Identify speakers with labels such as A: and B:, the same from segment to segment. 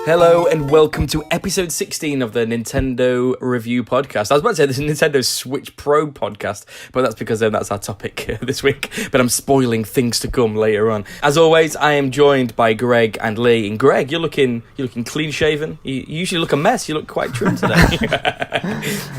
A: Hello and welcome to episode 16 of the Nintendo Review Podcast. I was about to say this is Nintendo Switch Pro Podcast, but that's because that's our topic this week. But I'm spoiling things to come later on. As always, I am joined by Greg and Lee. And Greg, you're looking clean shaven. You usually look a mess. You look quite trim today.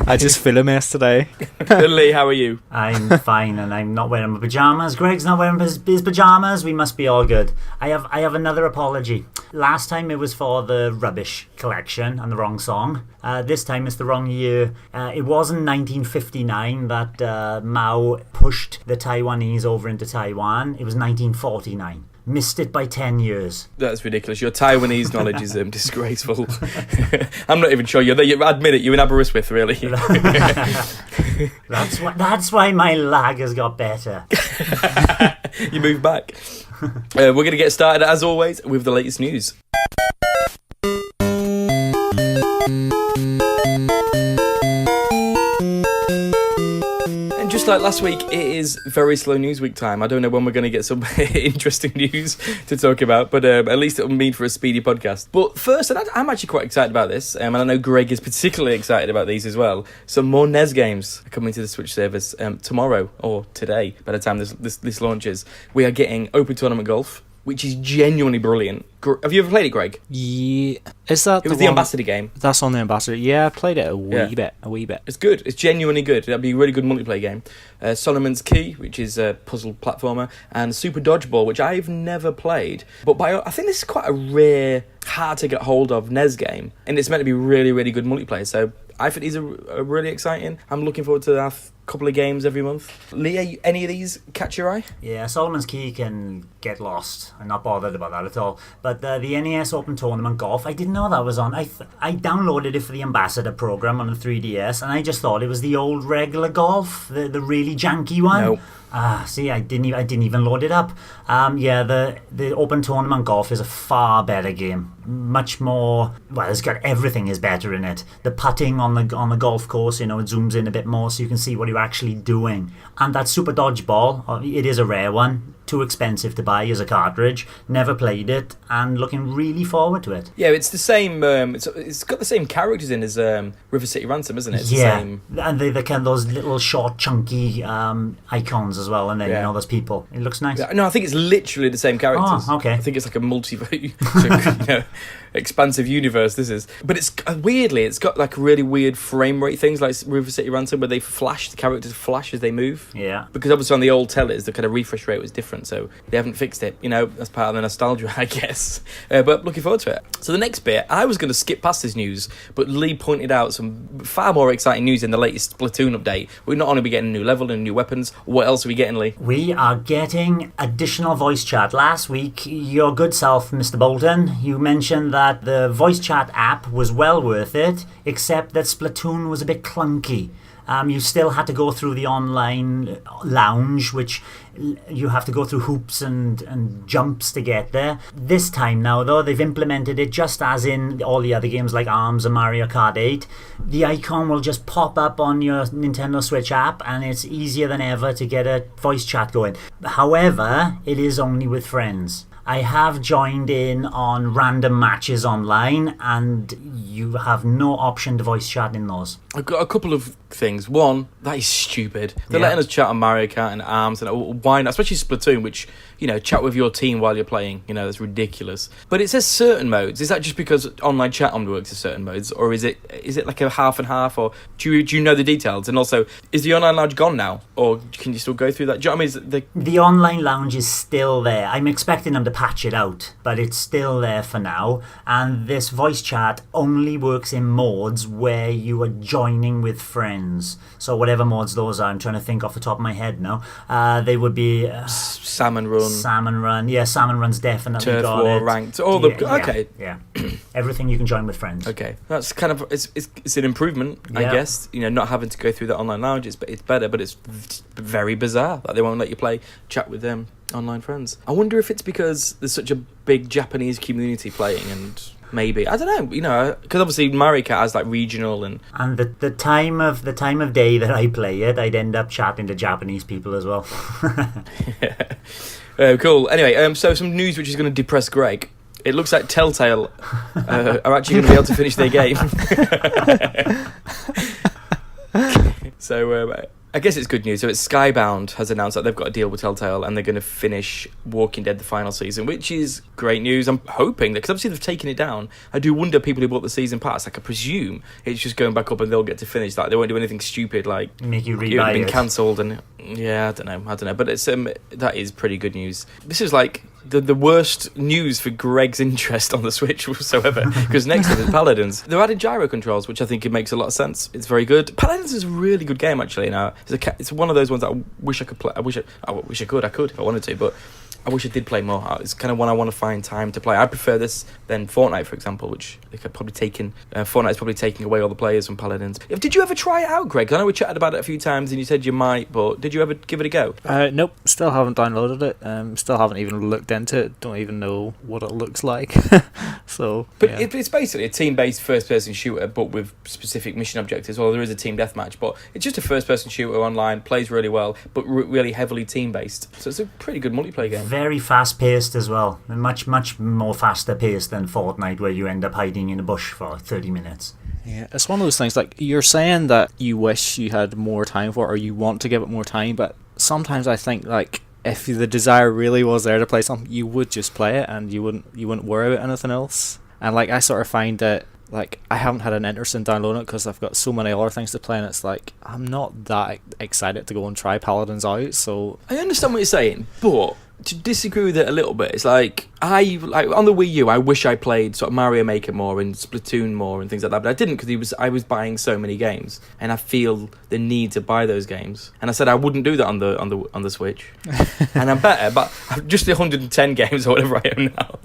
B: I just feel a mess today.
A: Lee, how are you?
C: I'm fine, and I'm not wearing my pajamas. Greg's not wearing his pajamas. We must be all good. I have another apology. Last time it was for the rubbish collection and the wrong song. This time it's the wrong year. It wasn't 1959 that Mao pushed the Taiwanese over into Taiwan. It was 1949. Missed it by 10 years. That's
A: ridiculous. Your Taiwanese knowledge is disgraceful. I'm not even sure you're there. You admit it. You're in Aberystwyth, really.
C: That's why my lag has got better.
A: You moved back. We're going to get started, as always, with the latest news. Just like last week, it is very slow news week time. I don't know when we're going to get some interesting news to talk about, but at least it'll mean for a speedy podcast. But first, I'm actually quite excited about this, and I know Greg is particularly excited about these as well. Some more NES games are coming to the Switch service tomorrow, or today, by the time this launches. We are getting Open Tournament Golf, which is genuinely brilliant. Have you ever played it, Greg?
B: Yeah. Is that
A: it was the Ambassador game.
B: That's on the Ambassador. Yeah, I played it a wee bit. It's
A: good. It's genuinely good. That'd be a really good multiplayer game. Solomon's Key, which is a puzzle platformer, and Super Dodgeball, which I've never played. But I think this is quite a rare, hard to get hold of NES game, and it's meant to be really, really good multiplayer. So I think these are really exciting. I'm looking forward to a couple of games every month. Lee, any of these catch your eye?
C: Yeah, Solomon's Key can get lost. I'm not bothered about that at all. But the NES Open Tournament Golf, I didn't know that was on. I downloaded it for the Ambassador program on the 3DS, and I just thought it was the old regular golf, the really janky one.
A: No.
C: See, I didn't even load it up. The Open Tournament Golf is a far better game. Much more. Well, everything is better in it. The putting on the golf course, it zooms in a bit more so you can see what you're actually doing. And that Super Dodgeball, it is a rare one. Too expensive to buy as a cartridge. Never played it, and looking really forward to it.
A: Yeah, it's the same. It's got the same characters in as River City Ransom, isn't it? It's
C: the
A: same.
C: And they kind of those little short, chunky icons as well, and then those people. It looks nice.
A: No, I think it's literally the same characters.
C: Oh, okay.
A: I think it's like a expansive universe. This is, but it's weirdly, it's got like really weird frame rate things like River City Ransom, where they flash, the characters flash as they move.
C: Yeah.
A: Because obviously on the old tellers, the kind of refresh rate was different. So they haven't fixed it, that's part of the nostalgia, I guess. But looking forward to it. So the next bit, I was going to skip past this news, but Lee pointed out some far more exciting news in the latest Splatoon update. We're not only getting a new level and new weapons, what else are we getting, Lee?
C: We are getting additional voice chat. Last week, your good self, Mr. Bolton, you mentioned that the voice chat app was well worth it, except that Splatoon was a bit clunky. You still had to go through the online lounge, which you have to go through hoops and jumps to get there. This time now, though, they've implemented it just as in all the other games like ARMS and Mario Kart 8. The icon will just pop up on your Nintendo Switch app, and it's easier than ever to get a voice chat going. However, it is only with friends. I have joined in on random matches online, and you have no option to voice chat in those.
A: I've got a couple of things. One, that is stupid. They're letting us chat on Mario Kart and ARMS, and why not? Especially Splatoon, which, chat with your team while you're playing. That's ridiculous. But it says certain modes. Is that just because online chat only works in certain modes, or is it like a half and half, or do you know the details? And also, is the online lounge gone now, or can you still go through that? Do you know what I mean?
C: The online lounge is still there. I'm expecting them to patch it out, but it's still there for now. And this voice chat only works in modes where you are joining with friends. So whatever modes those are, I'm trying to think off the top of my head now. They would be
A: Salmon Run.
C: Yeah, Salmon Run's definitely
A: Turf
C: got
A: War,
C: it.
A: Ranked. Okay.
C: Yeah. everything you can join with friends.
A: Okay, that's kind of it's an improvement, I guess. Not having to go through the online lounge, it's better, but it's very bizarre that they won't let you chat with them online friends. I wonder if it's because there's such a big Japanese community playing, and maybe I don't know, because obviously Mario Kart has like regional and
C: the time of day that I play it, I'd end up chatting to Japanese people as well.
A: Cool. Anyway, so some news which is going to depress Greg. It looks like Telltale are actually going to be able to finish their game. So I guess it's good news. So it's Skybound has announced that they've got a deal with Telltale and they're going to finish Walking Dead the final season, which is great news. I'm hoping that, because obviously they've taken it down, I do wonder people who bought the season pass, like I presume it's just going back up and they'll get to finish that. They won't do anything stupid like
C: make you rebuy
A: it. Been cancelled and I don't know. But it's that is pretty good news. This is like the worst news for Greg's interest on the Switch whatsoever, because next to it is Paladins. They're adding gyro controls, which I think it makes a lot of sense. It's very good. Paladins is a really good game, actually. Now it's one of those ones that I wish I could play. I wish I could if I wanted to, but I wish I did play more. It's kind of one I want to find time to play. I prefer this than Fortnite, for example, which they could probably Fortnite's probably taking away all the players from Paladins. Did you ever try it out, Greg? I know we chatted about it a few times and you said you might, but did you ever give it a go?
B: Nope, still haven't downloaded it. Still haven't even looked into it. Don't even know what it looks like.
A: It's basically a team-based first-person shooter, but with specific mission objectives. Well, there is a team deathmatch, but it's just a first-person shooter online, plays really well, but really heavily team-based. So it's a pretty good multiplayer game.
C: Very fast-paced as well. Much more faster-paced than Fortnite, where you end up hiding in a bush for 30 minutes.
B: Yeah, it's one of those things, like, you're saying that you wish you had more time for it, or you want to give it more time, but sometimes I think, like, if the desire really was there to play something, you would just play it, and you wouldn't worry about anything else. And, like, I sort of find that, like, I haven't had an interest in downloading it because I've got so many other things to play, and it's like, I'm not that excited to go and try Paladins out, so...
A: I understand what you're saying, but... to disagree with it a little bit, it's like on the Wii U, I wish I played sort of Mario Maker more and Splatoon more and things like that, but I didn't because I was buying so many games, and I feel the need to buy those games. And I said I wouldn't do that on the Switch, and I'm better, but just the 110 games or whatever I own now.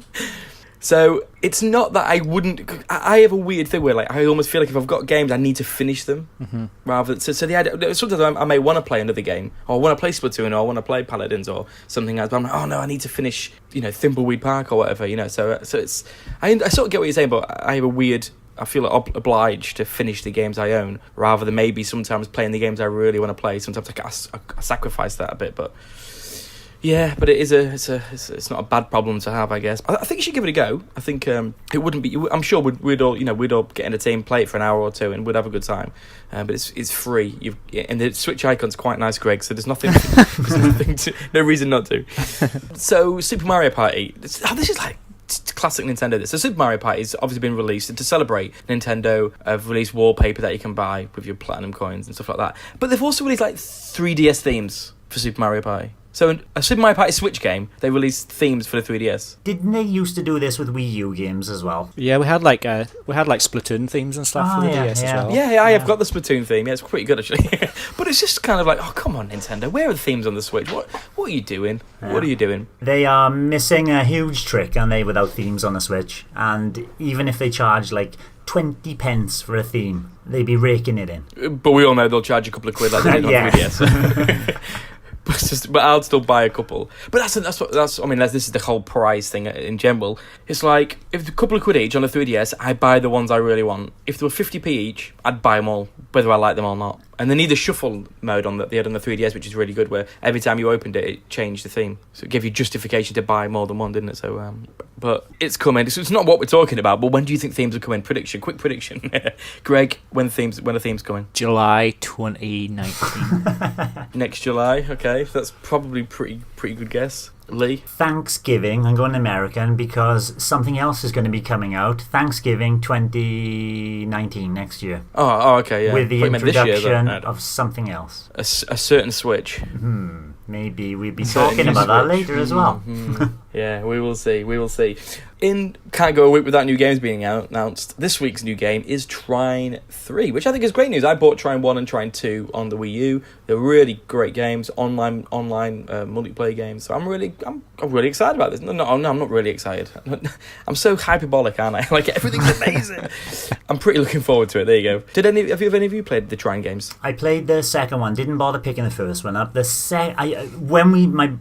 A: So it's not that I wouldn't. I have a weird thing where, like, I almost feel like if I've got games, I need to finish them.
B: Mm-hmm.
A: Rather, so the idea, sometimes I may want to play another game, or I want to play Splatoon, or I want to play Paladins, or something else. But I'm like, oh no, I need to finish, Thimbleweed Park or whatever, So it's. I sort of get what you're saying, but I have a weird. I feel like obliged to finish the games I own, rather than maybe sometimes playing the games I really want to play. Sometimes I sacrifice that a bit, but. Yeah, but it's not a bad problem to have, I guess. I think you should give it a go. I think it wouldn't be. I'm sure we'd all get in a team, play it for an hour or two, and we'd have a good time. But it's free. And the Switch icon's quite nice, Greg. So there's nothing. No reason not to. So Super Mario Party. This is like. Classic Nintendo. So Super Mario Party has obviously been released, and to celebrate, Nintendo have released wallpaper that you can buy with your platinum coins and stuff like that. But they've also released like 3DS themes for Super Mario Party. So a Super Mario Party Switch game, they released themes for the 3DS.
C: Didn't they used to do this with Wii U games as well?
B: Yeah, we had like Splatoon themes and stuff for the DS as well.
A: Yeah, I have got the Splatoon theme. Yeah, it's pretty good actually. But it's just kind of like, oh come on, Nintendo, where are the themes on the Switch? What are you doing? Yeah. What are you doing?
C: They are missing a huge trick, aren't they, without themes on the Switch? And even if they charge like 20 pence for a theme, they'd be raking it in.
A: But we all know they'll charge a couple of quid like they did on 3DS. But I'll still buy a couple. But this is the whole price thing in general. It's like, if a couple of quid each on a 3DS, I buy the ones I really want. If they were 50p each, I'd buy them all, whether I like them or not. And they need a shuffle mode they had on the 3DS, which is really good, where every time you opened it changed the theme. So it gave you justification to buy more than one, didn't it? So, but it's coming. It's not what we're talking about, but when do you think themes are coming? Quick prediction. Greg, when are themes coming?
B: July 2019.
A: Next July, okay. That's probably pretty good guess. Lee?
C: Thanksgiving, I'm going American because something else is going to be coming out. Thanksgiving 2019, next year.
A: Oh okay, yeah.
C: With the introduction of something else.
A: A certain Switch.
C: Maybe we'll be talking about that later as well.
A: Yeah, we will see. Can't go a week without new games being announced. This week's new game is Trine 3, which I think is great news. I bought Trine 1 and Trine 2 on the Wii U. They're really great games, online multiplayer games. So I'm really excited about this. No, I'm not really excited. I'm so hyperbolic, aren't I? Like, everything's amazing. I'm pretty looking forward to it. There you go. Have any of you played the Trine games?
C: I played the second one. Didn't bother picking the first one up. My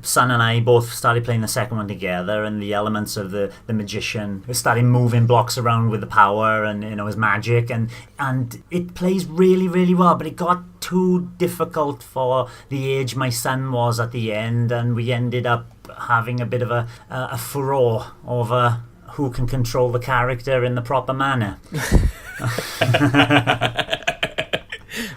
C: son and I both started playing the second one together, and the elements of the magician started moving blocks around with the power and his magic, and it plays really, really well. But it got too difficult for the age my son was at the end, and we ended up having a bit of a furore over who can control the character in the proper manner.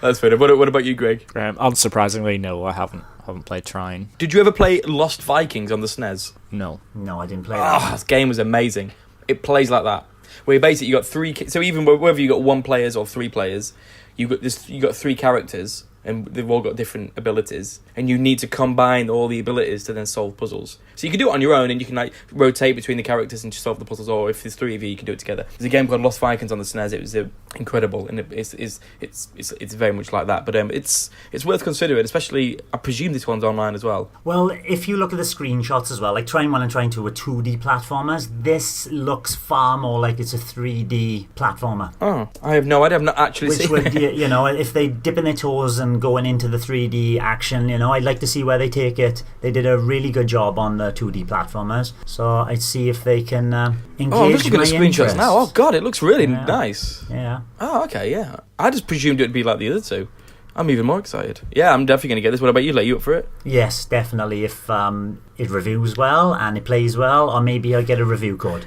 A: That's fair. What about you, Greg?
B: Unsurprisingly, no, I haven't played Trine.
A: Did you ever play Lost Vikings on the SNES?
B: No,
C: I didn't play that.
A: This game was amazing. It plays like that. Where basically you got three. So even whether you got 1 players or 3 players, you got 3 characters, and they've all got different abilities, and you need to combine all the abilities to then solve puzzles. So you can do it on your own, and you can like rotate between the characters and solve the puzzles, or if there's 3 of you, you can do it together. There's a game called Lost Vikings on the SNES. It was incredible, and it's very much like that. But it's worth considering, especially I presume this one's online as well.
C: Well, if you look at the screenshots as well, like Trine 1 and Trine 2 were 2D platformers. This looks far more like it's a 3D platformer.
A: Oh, I have no idea. I've not actually seen
C: it.
A: Which
C: if they dipping their toes and going into the 3D action, I'd like to see where they take it. They did a really good job on the 2D platformers, so I'd see if they can engage
A: I'm looking at the screenshots
C: interest.
A: now. Oh god, it looks really nice.
C: Yeah.
A: Oh, okay, yeah. I just presumed it would be like the other 2. I'm even more excited. Yeah, I'm definitely going to get this. What about you? Like, you up for it?
C: Yes, definitely. If it reviews well and it plays well, or maybe I'll get a review code.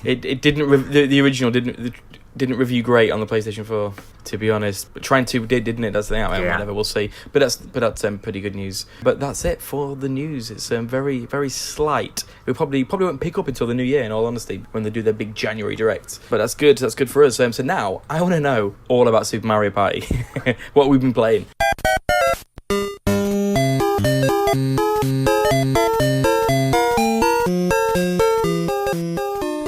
A: It didn't. The original didn't review great on the PlayStation 4, to be honest. But Trine 2 did, didn't it? That's the thing. Whatever, we'll see. But that's pretty good news. But that's it for the news. It's very, very slight. We probably won't pick up until the new year, in all honesty, when they do their big January direct. But that's good. That's good for us. So now I want to know all about Super Mario Party. What we've been playing.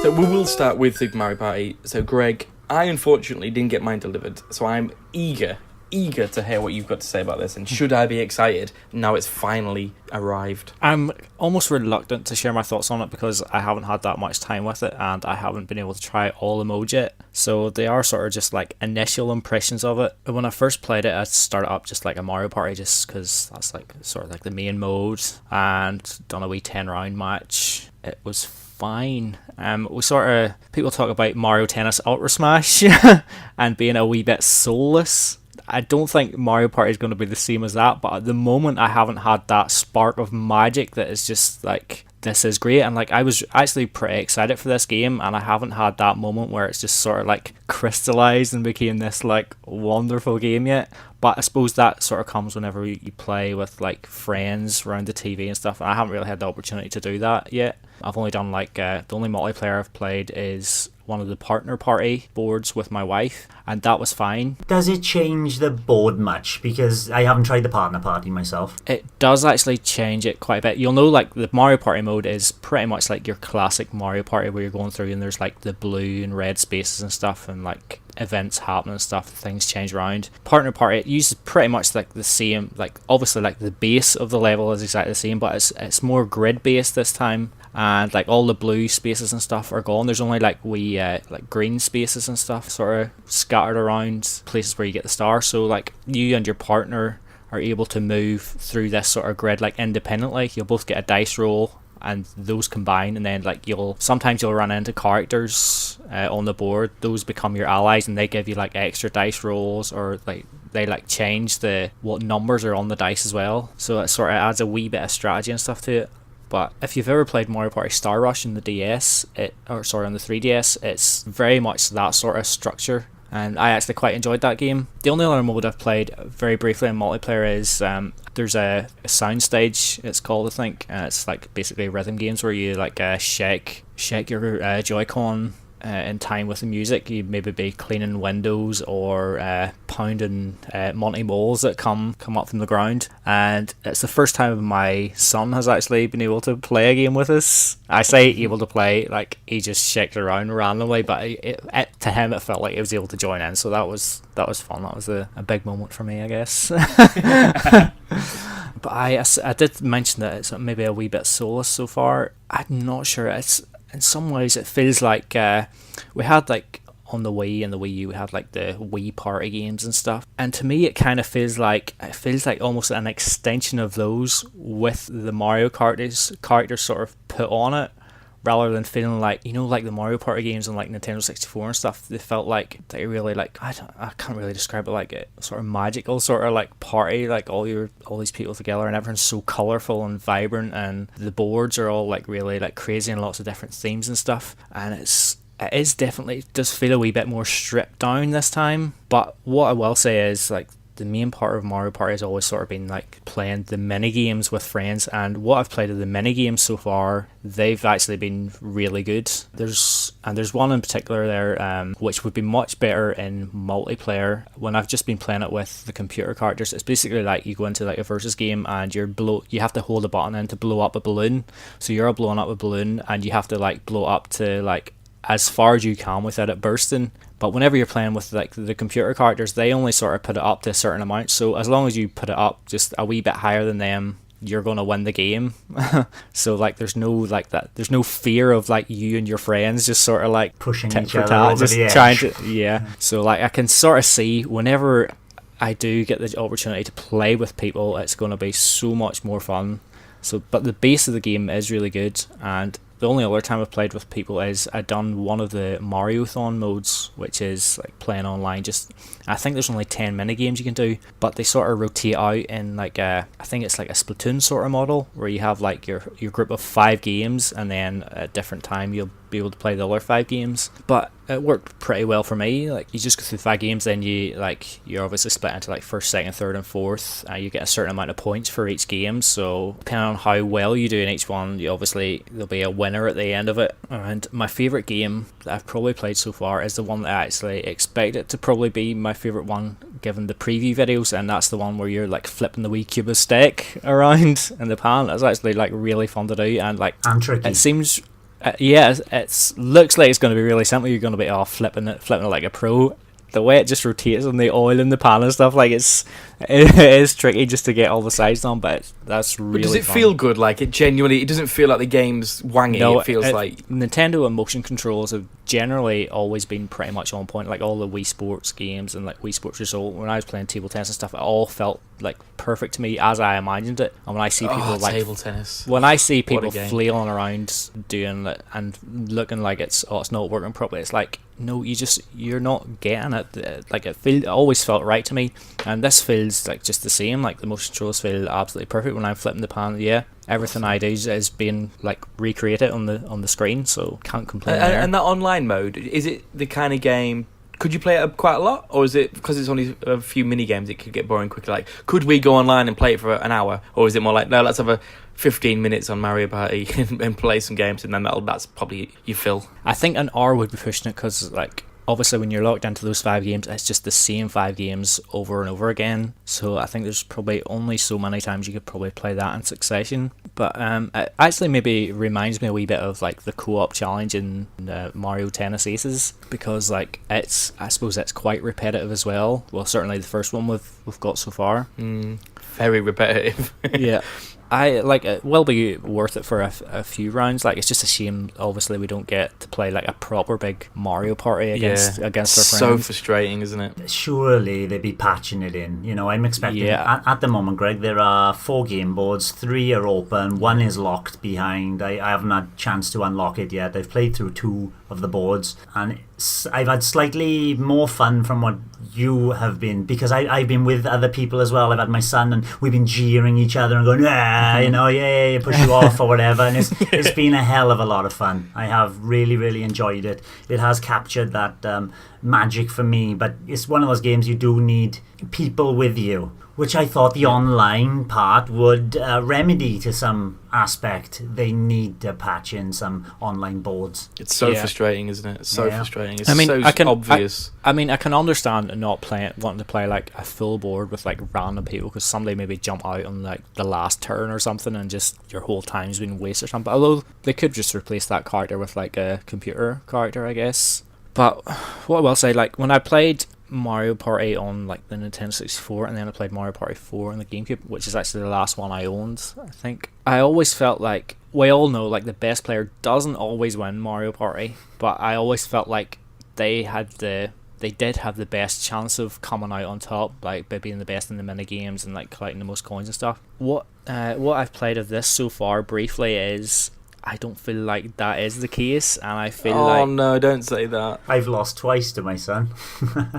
A: So we will start with Super Mario Party. So Greg, I unfortunately didn't get mine delivered, so I'm eager to hear what you've got to say about this, and should I be excited now it's finally arrived?
B: I'm almost reluctant to share my thoughts on it because I haven't had that much time with it, and I haven't been able to try all the modes yet, so they are sort of just like initial impressions of it. When I first played it, I started up just like a Mario Party, just because that's like sort of like the main mode, and done a wee 10-round match. It was fine. People talk about Mario Tennis Ultra Smash and being a wee bit soulless. I don't think Mario Party is going to be the same as that, but at the moment I haven't had that spark of magic that is just like, this is great. And like, I was actually pretty excited for this game, and I haven't had that moment where it's just sort of like crystallized and became this like wonderful game yet. But I suppose that sort of comes whenever you play with like friends around the TV and stuff, and I haven't really had the opportunity to do that yet. I've only done like the only multiplayer I've played is one of the partner party boards with my wife, and that was fine.
C: Does it change the board much? Because I haven't tried the partner party myself.
B: It does actually change it quite a bit. You'll know like the Mario Party mode is pretty much like your classic Mario Party where you're going through and there's like the blue and red spaces and stuff, and like events happen and stuff, things change around. Partner Party, it uses pretty much like the same, like obviously like the base of the level is exactly the same, but it's more grid based this time, and like all the blue spaces and stuff are gone. There's only like like green spaces and stuff sort of scattered around places where you get the star, so like you and your partner are able to move through this sort of grid like independently. You'll both get a dice roll and those combine, and then like sometimes you'll run into characters on the board. Those become your allies and they give you like extra dice rolls, or like they like change what numbers are on the dice as well, so it sort of adds a wee bit of strategy and stuff to it. But if you've ever played Mario Party Star Rush on the DS, on the 3DS, it's very much that sort of structure, and I actually quite enjoyed that game. The only other mode I've played very briefly in multiplayer is there's a sound stage, it's called, I think, and it's like basically rhythm games where you like shake your Joy-Con in time with the music. You'd maybe be cleaning windows or pounding Monty moles that come up from the ground. And it's the first time my son has actually been able to play a game with us. I say able to play, like he just shaked around randomly, but to him it felt like he was able to join in. So that was fun. That was a big moment for me, I guess. But I did mention that it's maybe a wee bit soulless so far. I'm not sure. It's in some ways it feels like we had like on the Wii and the Wii U we had like the Wii party games and stuff, and to me it kind of feels like almost an extension of those with the Mario characters sort of put on it, rather than feeling like, you know, like the Mario Party games on like Nintendo 64 and stuff. They felt like they really like, I can't really describe it, like a sort of magical sort of like party, like all these people together and everything's so colourful and vibrant, and the boards are all like really like crazy and lots of different themes and stuff, and it definitely does feel a wee bit more stripped down this time. But what I will say is like the main part of Mario Party has always sort of been like playing the mini games with friends, and what I've played of the mini games so far, they've actually been really good. There's one in particular there which would be much better in multiplayer. When I've just been playing it with the computer characters, it's basically like you go into like a versus game and you have to hold a button in to blow up a balloon. So you're blowing up a balloon and you have to like blow up to like as far as you can without it bursting. But whenever you're playing with like the computer characters, they only sort of put it up to a certain amount. So as long as you put it up just a wee bit higher than them, you're going to win the game. So like there's no fear of like you and your friends just sort of like
C: pushing each other over
B: just
C: the edge.
B: trying to yeah. So like I can sort of see whenever I do get the opportunity to play with people, it's going to be so much more fun. So but the base of the game is really good, and the only other time I've played with people is I've done one of the Mario-thon modes, which is like playing online. Just I think there's only 10 mini games you can do, but they sort of rotate out in like I think it's like a Splatoon sort of model where you have like your group of 5 games, and then at different time you'll be able to play the other 5 games. But it worked pretty well for me. Like you just go through 5 games, then you're obviously split into like first, second, third and fourth, and you get a certain amount of points for each game. So depending on how well you do in each one, there'll be a winner at the end of it. And my favourite game that I've probably played so far is the one that I actually expect it to probably be my favourite one given the preview videos, and that's the one where you're like flipping the wee cube of steak around in the pan. It's actually like really fun to do, and like
C: tricky.
B: It seems it looks like it's going to be really simple. You're going to be flipping it like a pro. The way it just rotates on the oil in the pan and stuff, like it is tricky just to get all the sides on, but that's really
A: But does it
B: fun.
A: feel good? Like it doesn't feel like the game's wangy.
B: No,
A: it feels like
B: Nintendo and motion controls have generally always been pretty much on point. Like all the Wii Sports games and like Wii Sports Resort, when I was playing table tennis and stuff, it all felt like perfect to me as I imagined it. And when I see people like
A: table tennis,
B: when I see people
A: game.
B: flailing around doing it and looking like it's not working properly, it's like, no, you're not getting it. Like it always felt right to me, and this feels like just the same. Like the motion controls feel absolutely perfect when I'm flipping the pan. Yeah, everything I do is being like recreated on the screen, so can't complain there.
A: And that online mode, is it the kind of game? Could you play it quite a lot, or is it because it's only a few mini games? It could get boring quickly. Like, could we go online and play it for an hour, or is it more like, no, let's have a 15 minutes on Mario Party and play some games, and then that's probably your fill?
B: I think an hour would be pushing it, because like obviously when you're locked into those 5 games, it's just the same 5 games over and over again. So I think there's probably only so many times you could probably play that in succession. But it actually maybe reminds me a wee bit of like the co-op challenge in Mario Tennis Aces, because like I suppose it's quite repetitive as well. Well, certainly the first one we've got so far.
A: Very repetitive.
B: Yeah. I like it will be worth it for a few rounds. Like it's just a shame obviously we don't get to play like a proper big Mario Party against our friends.
A: So frustrating, isn't it?
C: Surely they'd be patching it in. You know, I'm expecting at the moment, Greg, there are 4 game boards, 3 are open, 1 is locked behind. I haven't had a chance to unlock it yet. I've played through 2 of the boards, and I've had slightly more fun from what you have been, because I've been with other people as well. I've had my son, and we've been jeering each other and going, you know, yeah, push you off or whatever, and it's been a hell of a lot of fun. I have really, really enjoyed it. It has captured that magic for me, but it's one of those games you do need people with you. Which I thought the online part would remedy to some aspect. They need to patch in some online boards.
A: It's so frustrating, isn't it? It's so frustrating. It's obvious.
B: I can understand not wanting to play like a full board with like random people, because somebody maybe jump out on like the last turn or something and just your whole time's been wasted or something. Although they could just replace that character with like a computer character, I guess. But what I will say, like when I played Mario Party on like the Nintendo 64, and then I played Mario Party 4 on the GameCube, which is actually the last one I owned, I think. I always felt like, we all know like the best player doesn't always win Mario Party, but I always felt like they did have the best chance of coming out on top, like by being the best in the mini games and like collecting the most coins and stuff. What I've played of this so far briefly is, I don't feel like that is the case, and I feel
A: Oh no, don't say that.
C: I've lost twice to my son.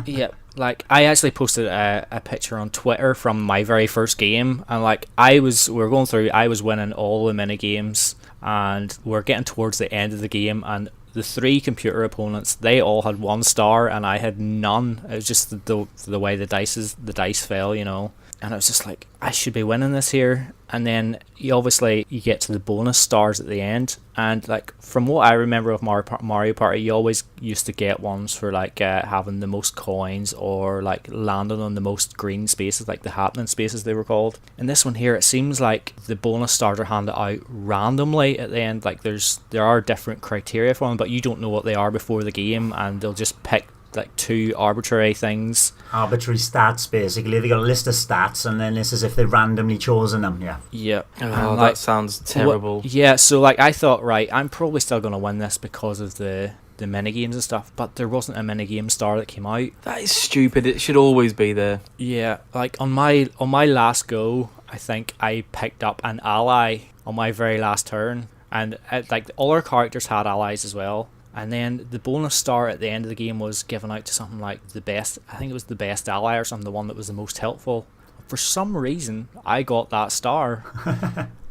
B: Yeah, like I actually posted a picture on Twitter from my very first game, and like I was winning all the mini games, and we're getting towards the end of the game, and the 3 computer opponents, they all had 1 star and I had none. It was just the way the dice fell, you know. And I was just like, I should be winning this here. And then you get to the bonus stars at the end, and like from what I remember of Mario Party, you always used to get ones for like having the most coins, or like landing on the most green spaces, like the happening spaces they were called. In this one here, it seems like the bonus stars are handed out randomly at the end. Like there are different criteria for them, but you don't know what they are before the game, and they'll just pick like 2 arbitrary things.
C: Arbitrary stats, basically. They got a list of stats, and then it's as if they've randomly chosen them.
B: Yeah.
A: Oh, that sounds terrible.
B: So like I thought, right, I'm probably still going to win this because of the mini games and stuff, but there wasn't a mini game star that came out.
A: That is stupid. It should always be there.
B: Yeah, like on my last go, I think I picked up an ally on my very last turn, and like all our characters had allies as well. And then the bonus star at the end of the game was given out to something like the best, I think it was the best ally or something, the one that was the most helpful. For some reason, I got that star.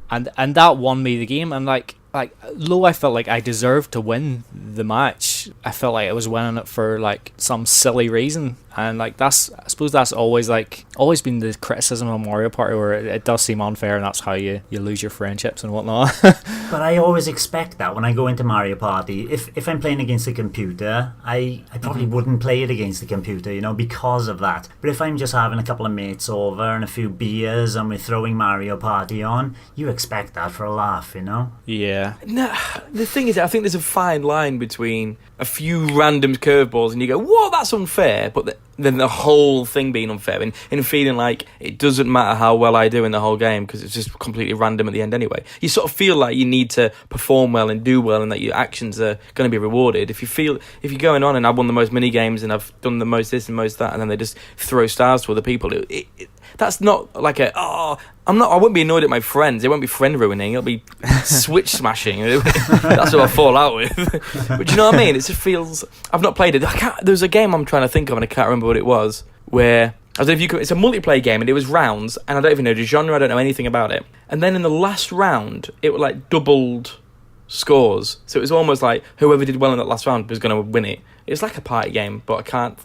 B: and that won me the game. And like though I felt like I deserved to win the match, I felt like I was winning it for like some silly reason. And like I suppose that's always been the criticism of Mario Party, where it does seem unfair, and that's how you lose your friendships and whatnot.
C: But I always expect that when I go into Mario Party. If I'm playing against a computer, I probably wouldn't play it against the computer, because of that. But if I'm just having a couple of mates over and a few beers and we're throwing Mario Party on, you expect that for a laugh,
B: Yeah.
A: No, the thing is, I think there's a fine line between a few random curveballs and you go, whoa, that's unfair, but then the whole thing being unfair, and feeling like it doesn't matter how well I do in the whole game because it's just completely random at the end anyway. You sort of feel like you need to perform well and do well, and that your actions are going to be rewarded. If you're going on and I've won the most mini games and I've done the most this and most that, and then they just throw stars to other people, that's not like I won't be annoyed at my friends. It won't be friend ruining. It'll be switch smashing. That's what I'll fall out with. But you know what I mean? It just feels, I've not played it. There's a game I'm trying to think of and I can't remember what it was, where I don't know if you could, it's a multiplayer game and it was rounds, and I don't even know the genre. I don't know anything about it. And then in the last round, it was like doubled scores. So it was almost like whoever did well in that last round was going to win it. It was like a party game, but I can't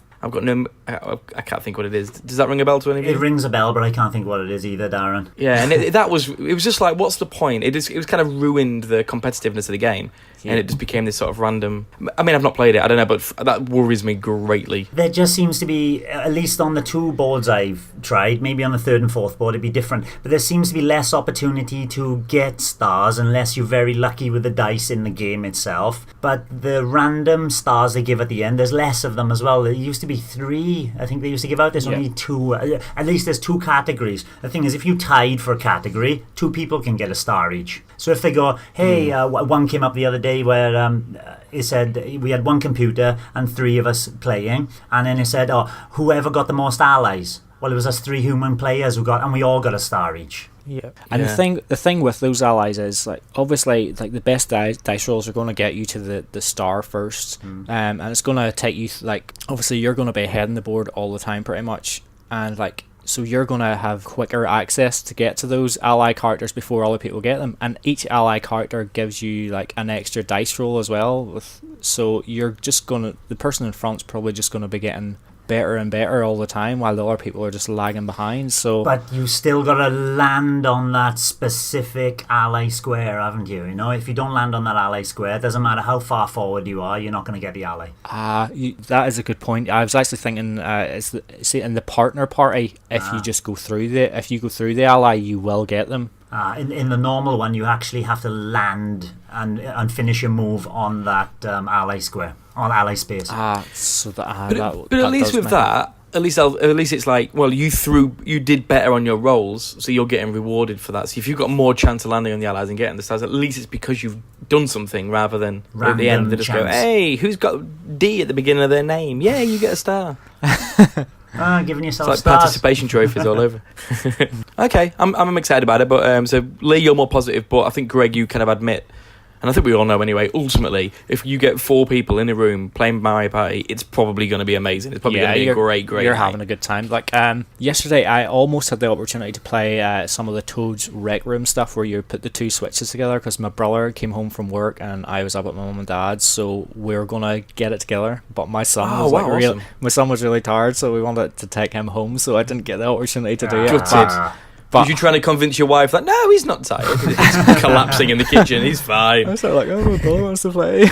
A: think what it is. Does that ring a bell to anybody?
C: It rings a bell, but I can't think what it is either, Darren.
A: Yeah, and it was just like, what's the point? It was kind of ruined the competitiveness of the game, and it just became this sort of random. I mean, I've not played it, I don't know, but that worries me greatly.
C: There just seems to be, at least on the 2 boards I've tried, maybe on the 3rd and 4th board it'd be different, but there seems to be less opportunity to get stars unless you're very lucky with the dice in the game itself. But the random stars they give at the end, there's less of them as well. There used to be 3, I think they used to give out. There's only 2. At least there's 2 categories. The thing is, if you tied for a category, 2 people can get a star each. So if they go, hey, one came up the other day where it said we had 1 computer and 3 of us playing, and then it said, whoever got the most allies. Well, it was us 3 human players and we all got a star each.
B: Yeah, and the thing with those allies is, like, obviously, like, the best dice rolls are going to get you to the star first, and it's going to take you, like, obviously you're going to be ahead in the board all the time pretty much, and like, so you're going to have quicker access to get to those ally characters before other people get them, and each ally character gives you like an extra dice roll as well, so you're just going to, the person in front's probably just going to be getting better and better all the time, while the other people are just lagging behind. So,
C: But you still got to land on that specific ally square, haven't you? You know, if you don't land on that ally square, it doesn't matter how far forward you are, you're not going to get the ally.
B: that is a good point. I was actually thinking, see, in the partner party, if you just go through the ally, you will get them.
C: In the normal one, you actually have to land and finish your move on that ally square, on ally space.
B: So that.
A: But at least with that, at least it's like, well, you did better on your rolls, so you're getting rewarded for that. So if you've got more chance of landing on the allies and getting the stars, at least it's because you've done something rather than at the end they just go, hey, who's got D at the beginning of their name? Yeah, you get a star.
C: Giving yourself
A: it's like
C: stars.
A: participation trophies all over. Okay, I'm excited about it, but so Lee, you're more positive, but I think Greg, you kind of admit, and I think we all know anyway, ultimately, if you get 4 people in a room playing Mario Party, it's probably going to be amazing. It's probably going to be a great
B: You're
A: night.
B: having a good time. Like yesterday, I almost had the opportunity to play some of the Toad's Rec Room stuff where you put the 2 switches together, because my brother came home from work and I was up at my mum and dad's, so we were going to get it together. But my son
A: awesome.
B: my son was really tired, so we wanted to take him home, so I didn't get the opportunity to do it.
A: Gutted.
B: But
A: Was you trying to convince your wife that no, he's not tired? He's collapsing in the kitchen. He's fine.
B: I was sort of like, oh, my brother wants to play.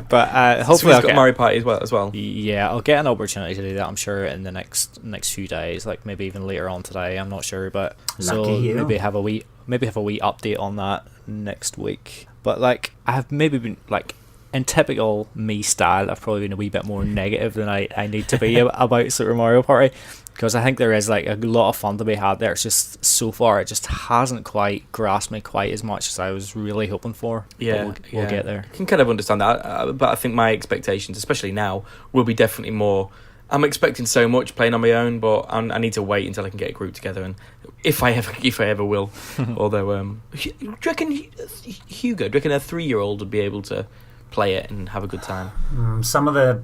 B: But hopefully,
A: So he's got Mario Party as well.
B: Yeah, I'll get an opportunity to do that, I'm sure, in the next few days, like maybe even later on today. I'm not sure, but maybe have a wee update on that next week. But like, I have maybe been like, in typical me style, I've probably been a wee bit more negative than I need to be about Super Mario Party, because I think there is like a lot of fun to be had there. It's just, so far, it just hasn't quite grasped me quite as much as I was really hoping for.
A: Yeah,
B: but we'll get there.
A: I can kind of understand that, but I think my expectations, especially now, will be definitely more. I'm expecting so much playing on my own, but I need to wait until I can get a group together, and if I ever will. Although, do you reckon Hugo? Do you reckon a 3-year-old would be able to play it and have a good time?
C: Some of the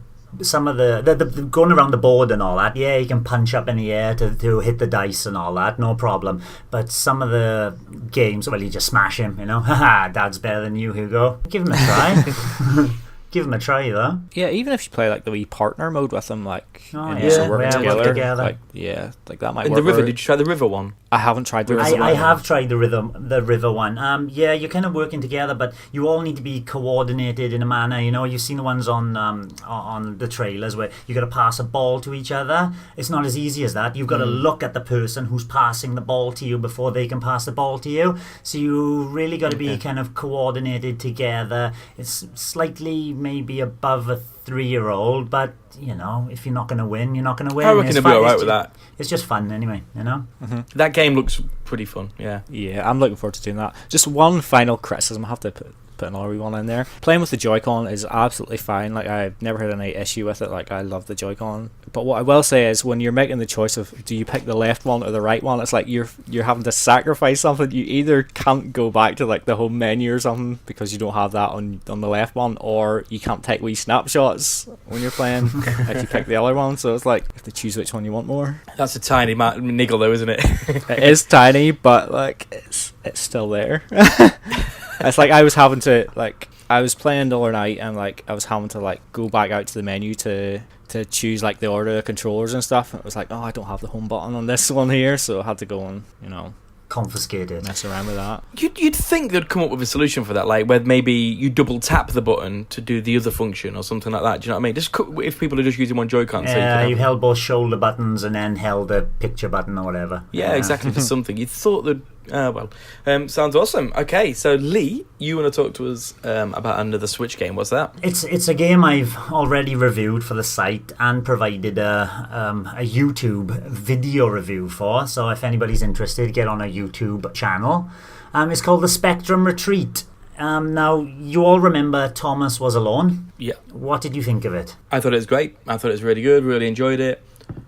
C: going around the board and all that, yeah, you can punch up in the air to hit the dice and all that, no problem. But some of the games, well, you just smash him, you know. Haha, Dad's better than you, Hugo. Give him a try. Give him a try, though.
B: Yeah, even if you play like the wee partner mode with them, like
C: work together.
B: like that might
A: In
B: work.
A: the river, did you try the river one?
B: I haven't tried the river.
C: I have tried the river one. Yeah, you're kind of working together, but you all need to be coordinated in a manner. You know, you've seen the ones on the trailers where you got to pass a ball to each other. It's not as easy as that. You've got to look at the person who's passing the ball to you before they can pass the ball to you. So you really got to be kind of coordinated together. It's slightly maybe above a 3-year-old, but you know, if you're not going to win, you're not going to win.
A: I reckon they'll be alright with that.
C: It's just fun anyway, you know.
A: That game looks pretty fun. Yeah,
B: I'm looking forward to doing that. Just one final criticism, I have to put another wee one in there. Playing with the Joy-Con is absolutely fine. Like, I've never had any issue with it. Like, I love the Joy-Con. But what I will say is, when you're making the choice of do you pick the left one or the right one, it's like you're having to sacrifice something. You either can't go back to like the home menu or something because you don't have that on the left one, or you can't take wee snapshots when you're playing if you pick the other one. So it's like you have to choose which one you want more.
A: that's a tiny niggle though, isn't it?
B: It is tiny, but like it's still there. It's like I was playing the other night, and like I was having to like go back out to the menu to choose like the order of controllers and stuff. And it was like, oh, I don't have the home button on this one here, so I had to go and, you know,
C: confiscated.
B: Mess around with that.
A: You'd think they'd come up with a solution for that, like where maybe you double tap the button to do the other function or something like that. Do you know what I mean? Just if people are just using one Joy-Con, so
C: you held both shoulder buttons and then held the picture button or whatever.
A: Yeah, exactly. For something you thought that. Sounds awesome. Okay, so Lee, you want to talk to us about another Switch game? What's that?
C: It's a game I've already reviewed for the site and provided a YouTube video review for. So if anybody's interested, get on a YouTube channel. It's called The Spectrum Retreat. Now, you all remember Thomas Was Alone?
A: Yeah.
C: What did you think of it?
A: I thought it was great. I thought it was really good. Really enjoyed it.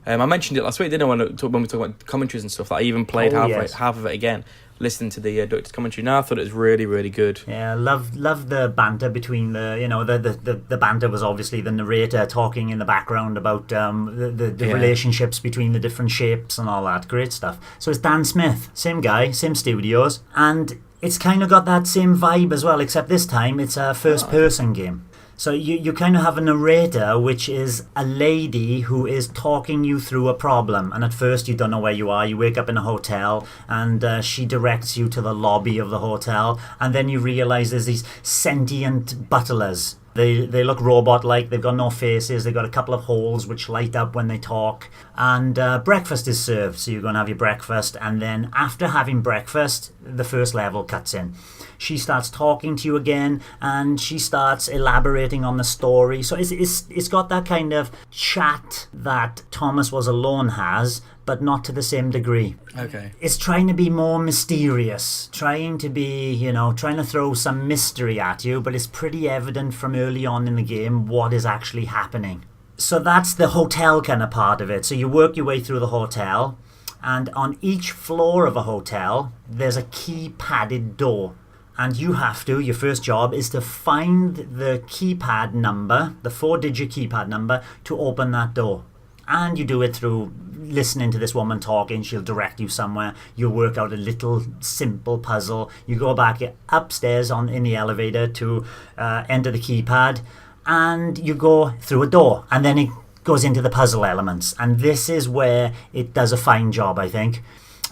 A: I mentioned it last week, didn't I, when we talked about commentaries and stuff. That I even played half of it again, listening to the doctor's commentary. Now I thought it was really, really good.
C: Yeah, love the banter between the banter was obviously the narrator talking in the background about the relationships between the different shapes and all that great stuff. So it's Dan Smith, same guy, same studios, and it's kind of got that same vibe as well, except this time it's a first-person game. So you kind of have a narrator, which is a lady who is talking you through a problem. And at first you don't know where you are. You wake up in a hotel and she directs you to the lobby of the hotel. And then you realize there's these sentient butlers. They look robot-like. They've got no faces. They've got a couple of holes which light up when they talk. And breakfast is served. So you're going to have your breakfast. And then after having breakfast, the first level cuts in. She starts talking to you again, and she starts elaborating on the story. So it's got that kind of chat that Thomas Was Alone has, but not to the same degree.
A: Okay.
C: It's trying to be more mysterious, trying to be, trying to throw some mystery at you, but it's pretty evident from early on in the game what is actually happening. So that's the hotel kind of part of it. So you work your way through the hotel, and on each floor of a hotel, there's a key-padded door. And your first job is to find the keypad number, the 4-digit keypad number, to open that door. And you do it through listening to this woman talking. She'll direct you somewhere. You'll work out a little simple puzzle. You go back upstairs in the elevator to enter the keypad, and you go through a door. And then it goes into the puzzle elements. And this is where it does a fine job, I think.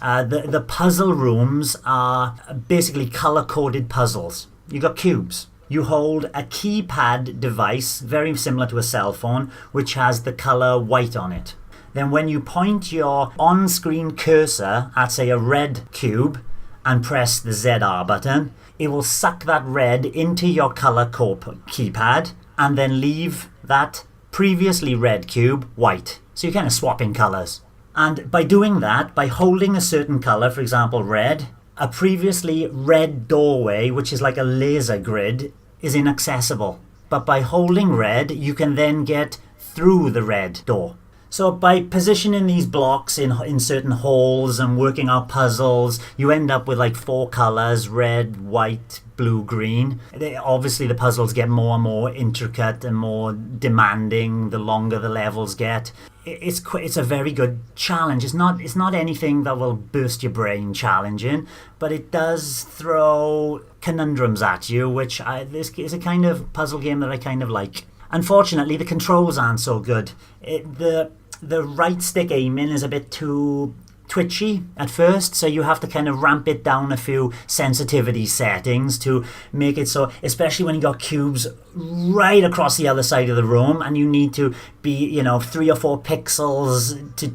C: The puzzle rooms are basically color-coded puzzles. You got cubes. You hold a keypad device, very similar to a cell phone, which has the color white on it. Then when you point your on-screen cursor at, say, a red cube and press the ZR button, it will suck that red into your color keypad and then leave that previously red cube white. So you're kind of swapping colors. And by doing that, by holding a certain color, for example, red, a previously red doorway, which is like a laser grid, is inaccessible. But by holding red, you can then get through the red door. So by positioning these blocks in certain holes and working out puzzles, you end up with like 4 colors: red, white, blue, green. Obviously the puzzles get more and more intricate and more demanding the longer the levels get. It's a very good challenge. It's not anything that will burst your brain challenging, but it does throw conundrums at you, which this is a kind of puzzle game that I kind of like. Unfortunately, the controls aren't so good. The right stick aiming is a bit too twitchy at first, so you have to kind of ramp it down a few sensitivity settings to make it so, especially when you got cubes right across the other side of the room and you need to be 3 or 4 pixels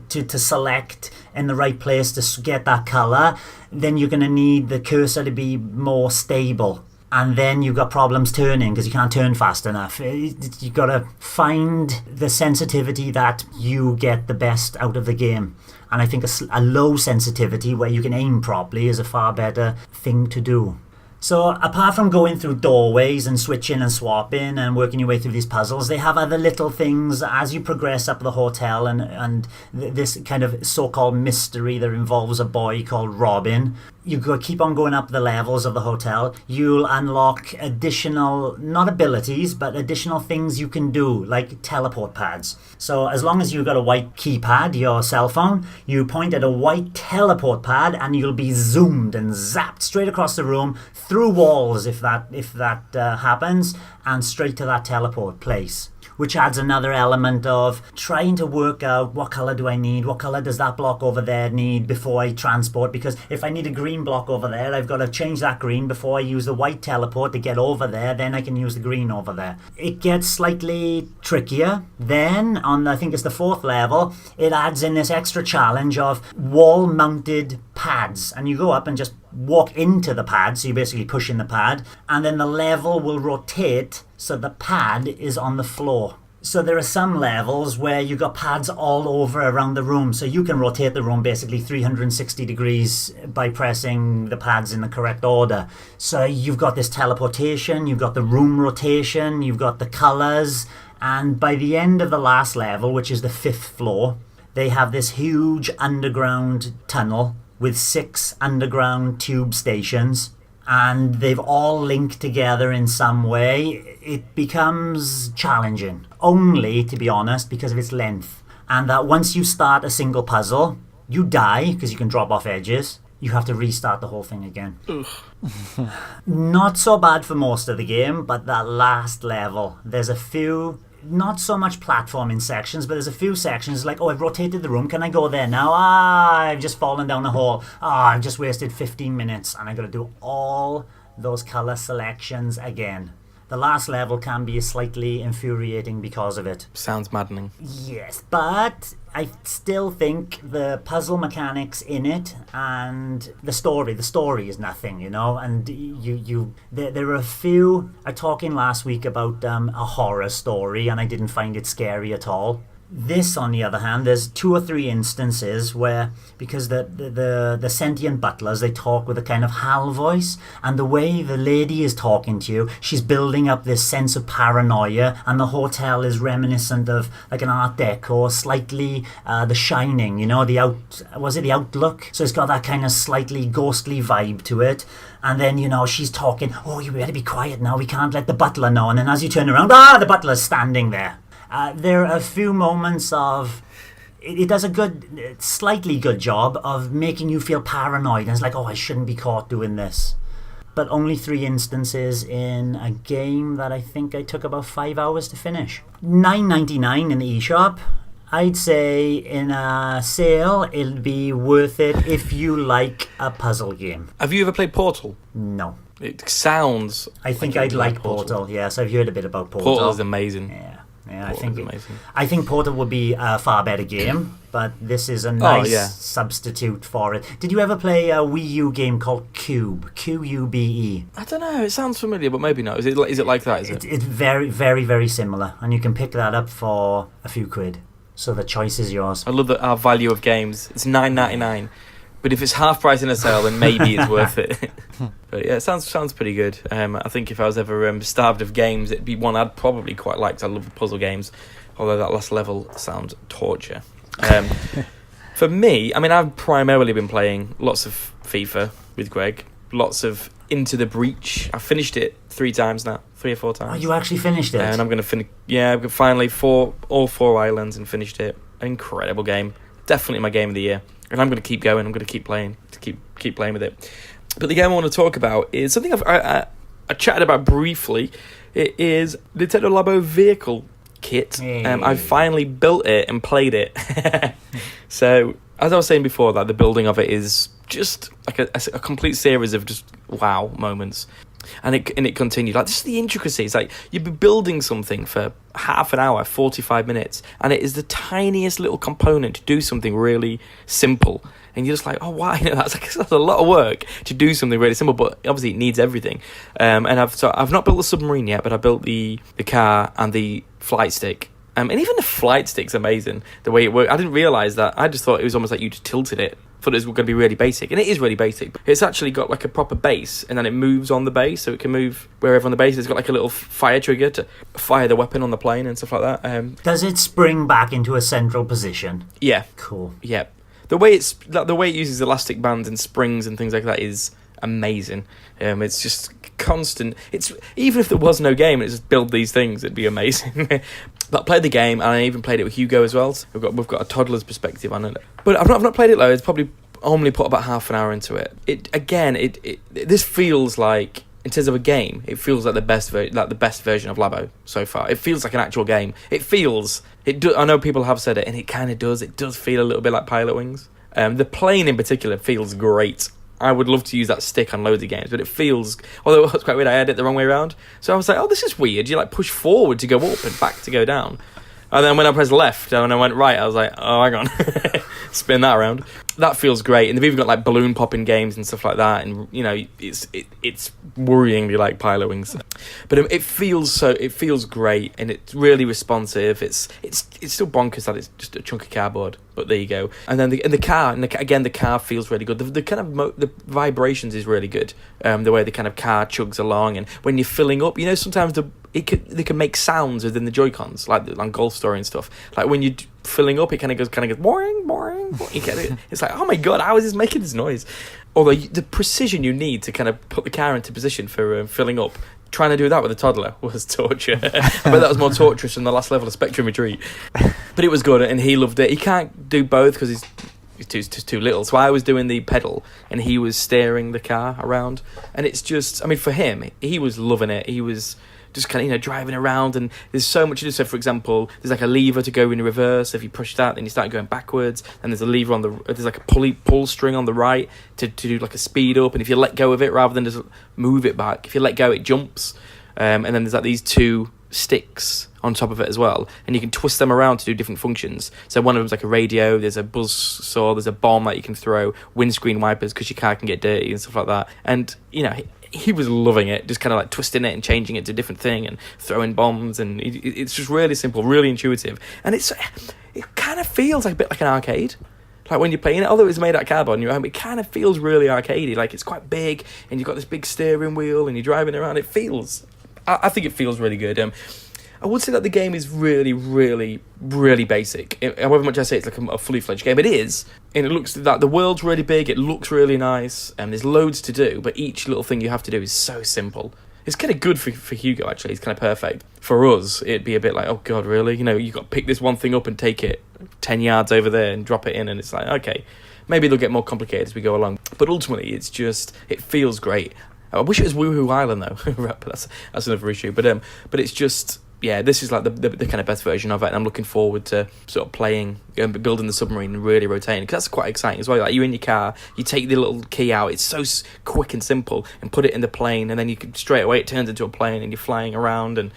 C: to select in the right place to get that color. Then you're going to need the cursor to be more stable. And then you've got problems turning because you can't turn fast enough. You've got to find the sensitivity that you get the best out of the game. And I think a low sensitivity where you can aim properly is a far better thing to do. So apart from going through doorways and switching and swapping and working your way through these puzzles, they have other little things as you progress up the hotel and this kind of so-called mystery that involves a boy called Robin. You keep on going up the levels of the hotel. You'll unlock additional, not abilities, but additional things you can do, like teleport pads. So as long as you've got a white keypad, your cell phone, you point at a white teleport pad and you'll be zoomed and zapped straight across the room, through walls if that happens, and straight to that teleport place. Which adds another element of trying to work out what color do I need, what color does that block over there need before I transport, because if I need a green block over there, I've got to change that green before I use the white teleport to get over there, then I can use the green over there. It gets slightly trickier. Then, on I think it's the 4th level, it adds in this extra challenge of wall-mounted pads, and you go up and just walk into the pad, so you're basically pushing the pad, and then the level will rotate so the pad is on the floor. So there are some levels where you've got pads all over around the room, so you can rotate the room basically 360 degrees by pressing the pads in the correct order. So you've got this teleportation, you've got the room rotation, you've got the colors, and by the end of the last level, which is the 5th floor, they have this huge underground tunnel with 6 underground tube stations, and they've all linked together in some way. It becomes challenging, only, to be honest, because of its length. And that once you start a single puzzle, you die, because you can drop off edges. you have to restart the whole thing again. Not so bad for most of the game, but that last level, there's a few, not so much platforming sections, but there's a few sections like, oh, I've rotated the room, can I go there now? I've just fallen down a hole. I've just wasted 15 minutes and I've got to do all those colour selections again. The last level can be slightly infuriating because of it.
A: Sounds maddening.
C: Yes, but I still think the puzzle mechanics in it and the story is nothing, you know. And there are a few. I was talking last week about a horror story, and I didn't find it scary at all. This, on the other hand, there's 2 or 3 instances where, because the sentient butlers, they talk with a kind of HAL voice, and the way the lady is talking to you, she's building up this sense of paranoia, and the hotel is reminiscent of like an Art Deco, slightly The Shining, you know, the Outlook? So it's got that kind of slightly ghostly vibe to it. And then, you know, she's talking, oh, you better be quiet now, we can't let the butler know. And then as you turn around, the butler's standing there. There are a few moments of... It does a slightly good job of making you feel paranoid. And it's like, oh, I shouldn't be caught doing this. But only 3 instances in a game that I think I took about 5 hours to finish. $9.99 in the eShop. I'd say in a sale, it'll be worth it if you like a puzzle game.
A: Have you ever played Portal?
C: No.
A: It sounds...
C: I think I'd like Portal. Yes, I've heard a bit about Portal.
A: Portal is amazing.
C: Yeah, I think Portal would be a far better game, but this is a nice substitute for it. Did you ever play a Wii U game called Cube? Q-U-B-E.
A: I don't know. It sounds familiar, but maybe not. Is it like that?
C: It's very, very, very similar, and you can pick that up for a few quid. So the choice is yours.
A: I love our value of games. It's $9.99. But if it's half price in a sale, then maybe it's worth it. But yeah, it sounds pretty good. I think if I was ever starved of games, it'd be one I'd probably quite like. I love puzzle games, although that last level sounds torture. For me, I mean, I've primarily been playing lots of FIFA with Greg, lots of Into the Breach. I've finished it 3 times now, 3 or 4 times.
C: Oh, you actually finished it?
A: And I'm going to finish. Yeah, I've finally all 4 islands and finished it. Incredible game. Definitely my game of the year. And I'm going to keep going. I'm going to keep playing with it. But the game I want to talk about is something I chatted about briefly. It is Nintendo Labo vehicle kit.
C: Hey.
A: I finally built it and played it. So as I was saying before, that the building of it is just like a complete series of just wow moments. And it continued. Like, just the intricacies. Like, you'd be building something for half an hour, 45 minutes, and it is the tiniest little component to do something really simple. And you're just like, oh, why? That's a lot of work to do something really simple, but obviously it needs everything. And I've not built the submarine yet, but I built the car and the flight stick. And even the flight stick's amazing, the way it worked. I didn't realise that. I just thought it was almost like you just tilted it. Thought it was going to be really basic, and it is really basic. It's actually got like a proper base, and then it moves on the base, so it can move wherever on the base. It's got like a little fire trigger to fire the weapon on the plane and stuff like that.
C: Does it spring back into a central position?
A: Yeah.
C: Cool.
A: Yeah. The way it uses elastic bands and springs and things like that is amazing. It's just constant. It's even if there was no game and it just build these things, it'd be amazing. But I played the game, and I even played it with Hugo as well. So we've got a toddler's perspective on it. But I've not played it loads. Probably only put about half an hour into it. This feels like, in terms of a game, it feels like the best version of Labo so far. It feels like an actual game. I know people have said it, and it kind of does. It does feel a little bit like Pilot Wings. The plane in particular feels great. I would love to use that stick on loads of games, but it feels... Although it was quite weird, I had it the wrong way around. So I was like, oh, this is weird. You like push forward to go up and back to go down. And then when I pressed left and I went right, I was like, oh, hang on. Spin that around. That feels great. And they've even got like balloon popping games and stuff like that. And, you know, it's worryingly like Pilot Wings. But it feels great, and it's really responsive. It's still bonkers that it's just a chunk of cardboard. But there you go. And then the car feels really good. The kind of the vibrations is really good. The way the kind of car chugs along, and when you're filling up, you know, sometimes they can make sounds within the Joy-Cons, like on Golf Story and stuff. Like when you're filling up, it kind of goes boring, boring. You get it? It's like, oh my god, how is this making this noise? Although the precision you need to kind of put the car into position for filling up. Trying to do that with a toddler was torture. I bet that was more torturous than the last level of Spectrum Retreat. But it was good, and he loved it. He can't do both because he's too little. So I was doing the pedal, and he was steering the car around. And it's just, I mean, for him, he was loving it. He was just kind of, driving around, and there's so much to do. So, for example, there's like a lever to go in reverse. If you push that, then you start going backwards. And there's a lever there's like a pull string on the right to do like a speed up. And if you let go of it, rather than just move it back, if you let go, it jumps. And then there's like these two sticks on top of it as well, and you can twist them around to do different functions. So one of them's like a radio, there's a buzz saw, there's a bomb that you can throw, windscreen wipers because your car can get dirty and stuff like that. And he was loving it, just kind of like twisting it and changing it to a different thing and throwing bombs, and it's just really simple, really intuitive, and it kind of feels like a bit like an arcade. Like when you're playing it, although it's made out of cardboard in your home, it kind of feels really arcadey. Like it's quite big, and you've got this big steering wheel, and you're driving around. I think it feels really good. I would say that the game is really, really, really basic. However much I say it's like a fully fledged game, it is. And it looks like the world's really big, it looks really nice, and there's loads to do, but each little thing you have to do is so simple. It's kind of good for Hugo, actually. It's kind of perfect. For us, it'd be a bit like, oh God, really? You've got to pick this one thing up and take it 10 yards over there and drop it in, and it's like, okay, maybe they'll get more complicated as we go along. But ultimately, it feels great. I wish it was Woohoo Island, though. But that's another issue. But it's just, yeah, this is like the kind of best version of it, and I'm looking forward to sort of playing, building the submarine and really rotating, because that's quite exciting as well. Like, you're in your car, you take the little key out, it's so quick and simple, and put it in the plane, and then you can straight away it turns into a plane, and you're flying around, and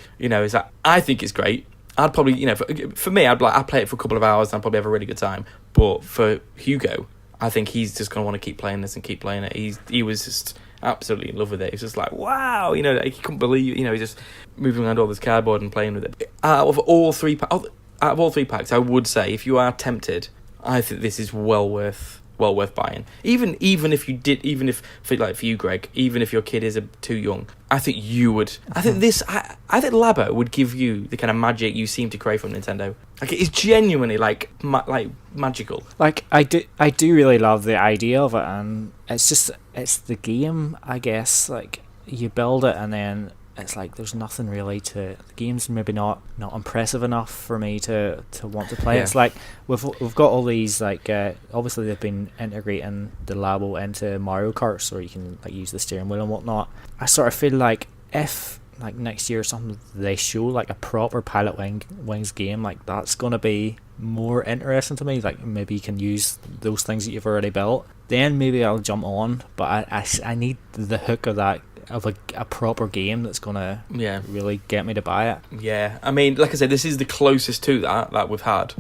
A: I think it's great. I'd probably, for me, I'd play it for a couple of hours, and I'd probably have a really good time. But for Hugo, I think he's just going to want to keep playing this and keep playing it. He was just absolutely in love with it. He's just like, wow, he couldn't believe, he's just moving around all this cardboard and playing with it. Out of all three packs, I would say, if you are tempted, I think this is well worth buying. Even if for you, Greg, even if your kid is too young, I think you would. I think Labo would give you the kind of magic you seem to crave from Nintendo. Like, it's genuinely like magical.
B: Like, I do really love the idea of it, and it's the game, I guess. Like, you build it, and then it's like there's nothing really to the game's maybe not impressive enough for me to want to play. Yeah. It's like we've got all these, like, obviously they've been integrating the Labo into Mario Kart, so you can like use the steering wheel and whatnot. I sort of feel like if like next year or something they show like a proper Pilot Wings game, like that's gonna be more interesting to me. Like, maybe you can use those things that you've already built, then maybe I'll jump on. But I need the hook of that, of a proper game that's gonna really get me to buy it. Yeah,
A: I mean, like I said, this is the closest to that we've had,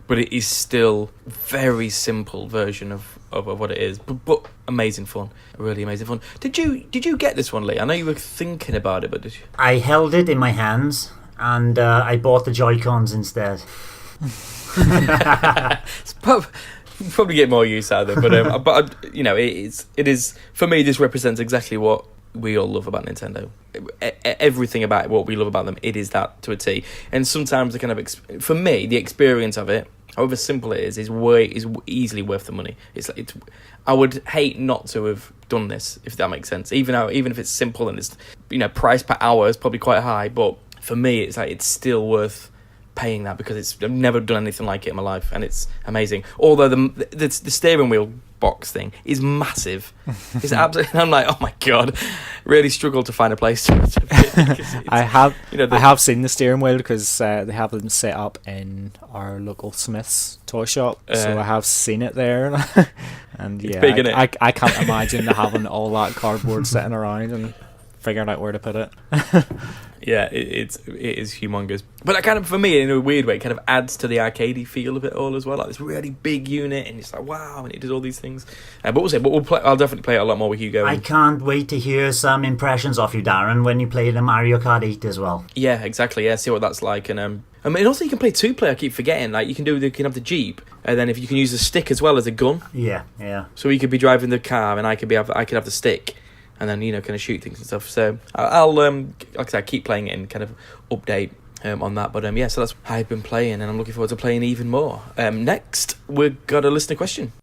A: but it is still a very simple version of what it is, but amazing fun, really amazing fun. Did you get this one, Lee? I know you were thinking about it, but did you?
C: I held it in my hands, and I bought the Joy-Cons instead.
A: Probably get more use out of it, but it is for me. This represents exactly what we all love about Nintendo. Everything about what we love about them, it is that to a T. And sometimes the kind of for me, the experience of it, however simple it is easily worth the money. I would hate not to have done this, if that makes sense. Even if it's simple and it's price per hour is probably quite high, but for me it's still worth paying that, because I've never done anything like it in my life, and it's amazing. Although the steering wheel box thing is massive. It's absolutely. I'm like, oh my God, really struggled to find a place to
B: I have seen the steering wheel, because they have them set up in our local Smith's toy shop, so I have seen it there. And yeah,
A: it's big,
B: I can't imagine having all that cardboard sitting around and figuring out where to put it.
A: Yeah, it is humongous. But that kind of, for me, in a weird way, it kind of adds to the arcadey feel of it all as well. Like this really big unit, and it's like, wow, and it does all these things. But we'll play. I'll definitely play it a lot more with Hugo.
C: I can't wait to hear some impressions of you, Darren, when you play the Mario Kart 8 as well.
A: Yeah, exactly. Yeah, see what that's like. And I mean, also you can play 2-player. I keep forgetting. Like you can have the Jeep, and then if you can use the stick as well as a gun.
C: Yeah.
A: So you could be driving the car, and I could have the stick. And then, kind of shoot things and stuff. So I'll like I said, keep playing it and kind of update on that. But so that's how I've been playing, and I'm looking forward to playing even more. Next, we've got a listener question.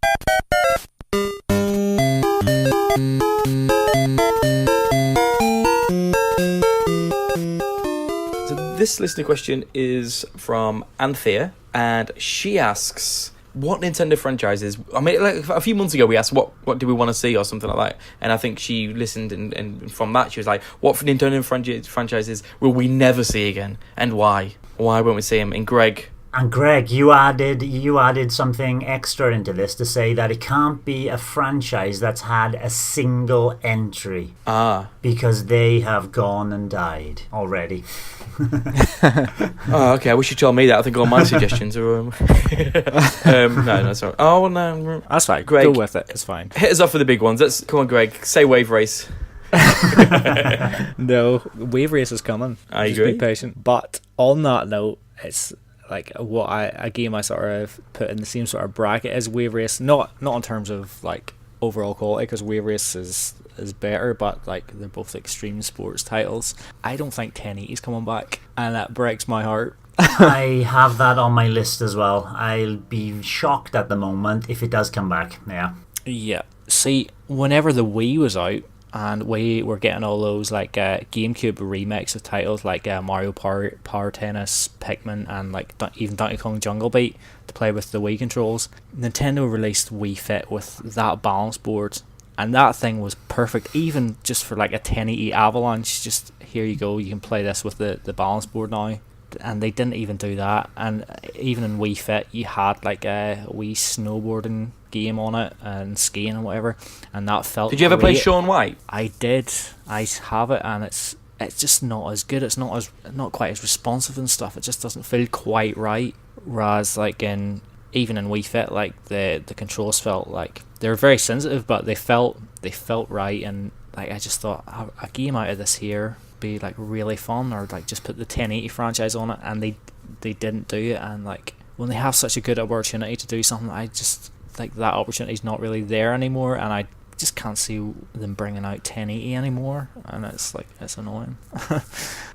A: So this listener question is from Anthea, and she asks, what Nintendo franchises. I mean, like a few months ago, we asked what do we want to see or something like that, and I think she listened, and from that she was like, what Nintendo franchises will we never see again, and why? Why won't we see them? And Greg.
C: And Greg, you added something extra into this to say that it can't be a franchise that's had a single entry. Because they have gone and died already.
A: Oh, okay. I wish you told me that. I think all my suggestions are. No, sorry. Oh no,
B: that's fine.
A: Greg,
B: go with it. It's fine.
A: Hit us off with the big ones. Come on, Greg. Say Wave Race.
B: No, Wave Race is coming.
A: I
B: Just
A: agree.
B: be patient. But on that note, it's like what a game I sort of put in the same sort of bracket as Wave Race. Not in terms of like overall quality, because Wave Race is better, but like they're both extreme sports titles. I don't think 1080's coming back, and that breaks my heart.
C: I have that on my list as well. I'll be shocked at the moment if it does come back.
B: Yeah. See, whenever the Wii was out, and we were getting all those like GameCube remakes of titles like Mario Power Tennis, Pikmin, and like even Donkey Kong Jungle Beat to play with the Wii controls, Nintendo released Wii Fit with that balance board, and that thing was perfect, even just for like a 1080 Avalanche. Just here you go, you can play this with the balance board now. And they didn't even do that. And even in Wii Fit, you had like a Wii snowboarding game on it and skiing and whatever, and that felt.
A: Did you ever play
B: great.
A: Shaun White?
B: I did. I have it, and it's just not as good. It's not quite as responsive and stuff. It just doesn't feel quite right. Whereas like even in Wii Fit, like the controls felt like they were very sensitive, but they felt right. And like I just thought a game out of this here be like really fun, or like just put the 1080 franchise on it, and they didn't do it. And like when they have such a good opportunity to do something, I just think that opportunity's not really there anymore, and I just can't see them bringing out 1080 anymore, and it's annoying.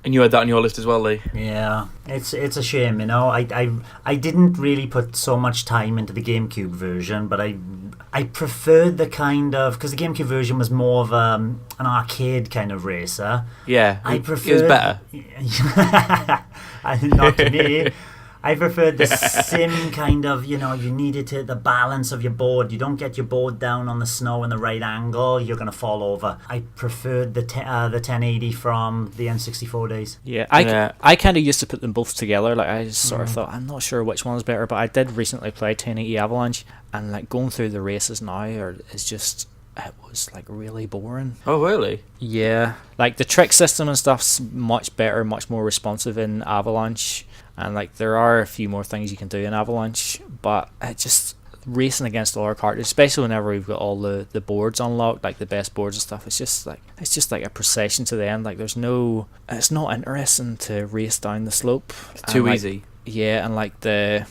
C: And you had that on your list as well, Lee? Yeah, it's a shame, you know. I didn't really put so much time into the GameCube version, but I preferred the kind of, because the GameCube version was more of an arcade kind of racer.
A: Yeah,
C: I preferred,
A: it was better.
C: Not to me. I preferred the sim kind of, you know, you needed the balance of your board. You don't get your board down on the snow in the right angle, you're going to fall over. I preferred the 1080 from the N64 days.
B: Yeah, I kind of used to put them both together. Like I just sort of thought, I'm not sure which one's better, but I did recently play 1080 Avalanche, and like going through the races now is just... it was like really boring.
A: Oh really?
B: Yeah, like the trick system and stuff's much better, much more responsive in Avalanche, and like there are a few more things you can do in Avalanche, but it just racing against all our characters, especially whenever we've got all the boards unlocked, like the best boards and stuff, it's just like a procession to the end. Like it's not interesting to race down the slope.
A: It's too easy.
B: Yeah, and like the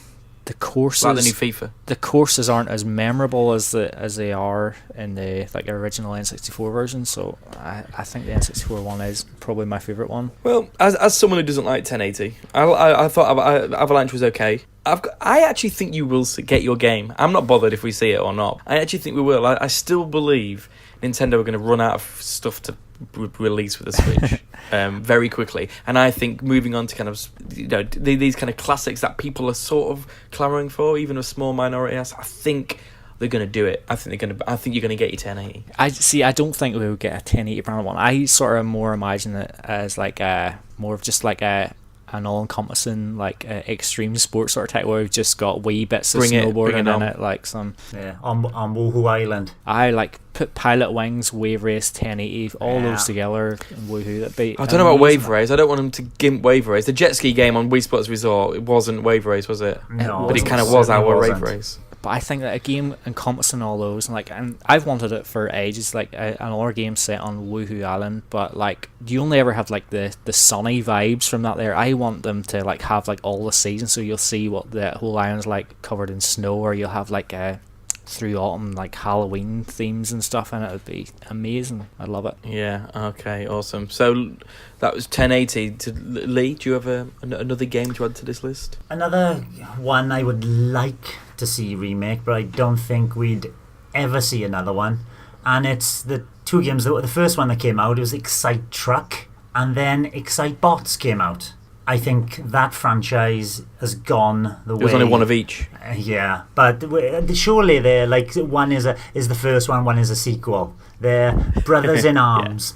B: courses,
A: like the new FIFA.
B: The courses aren't as memorable as they are in the like original N64 version. So I think the N64 one is probably my favourite one.
A: Well, as someone who doesn't like 1080, I thought Avalanche was okay. I actually think you will get your game. I'm not bothered if we see it or not. I actually think we will. I still believe Nintendo are going to run out of stuff to release with the Switch very quickly, and I think moving on to kind of these kind of classics that people are sort of clamouring for, even a small minority, I think they're going to do it. I think you're going to get your 1080.
B: I don't think we would get a 1080 brand one. I sort of more imagine it as like more of just like an all-encompassing like extreme sports sort of type, where we've just got wee bits of snowboarding in it, like some
C: on Woohoo Island.
B: I like put Pilot Wings, Wave Race, 1080, all those together, and Woohoo. That'd be.
A: I don't know about Wave Race. I don't want them to gimp Wave Race. The jet ski game on Wii Sports Resort, it wasn't Wave Race, was it?
C: No,
A: but it kind of was our Wave Race.
B: But I think that a game encompassing all those, and I've wanted it for ages, like another game set on Woohoo Island, but like you only ever have like the sunny vibes from that there. I want them to like have like all the seasons, so you'll see what the whole island's like covered in snow, or you'll have like through autumn like Halloween themes and stuff, and it would be amazing. I love it.
A: Yeah, okay, awesome. So that was 1080. To Lee, do you have another game to add to this list?
C: Another one I would like to see remake, but I don't think we'd ever see another one, and it's the two games. The first one that came out, it was Excite Truck, and then Excite Bots came out. I think that franchise has gone the way.
A: There's only one of each.
C: Yeah, but surely they're like one is the first one is a sequel. They're brothers in arms.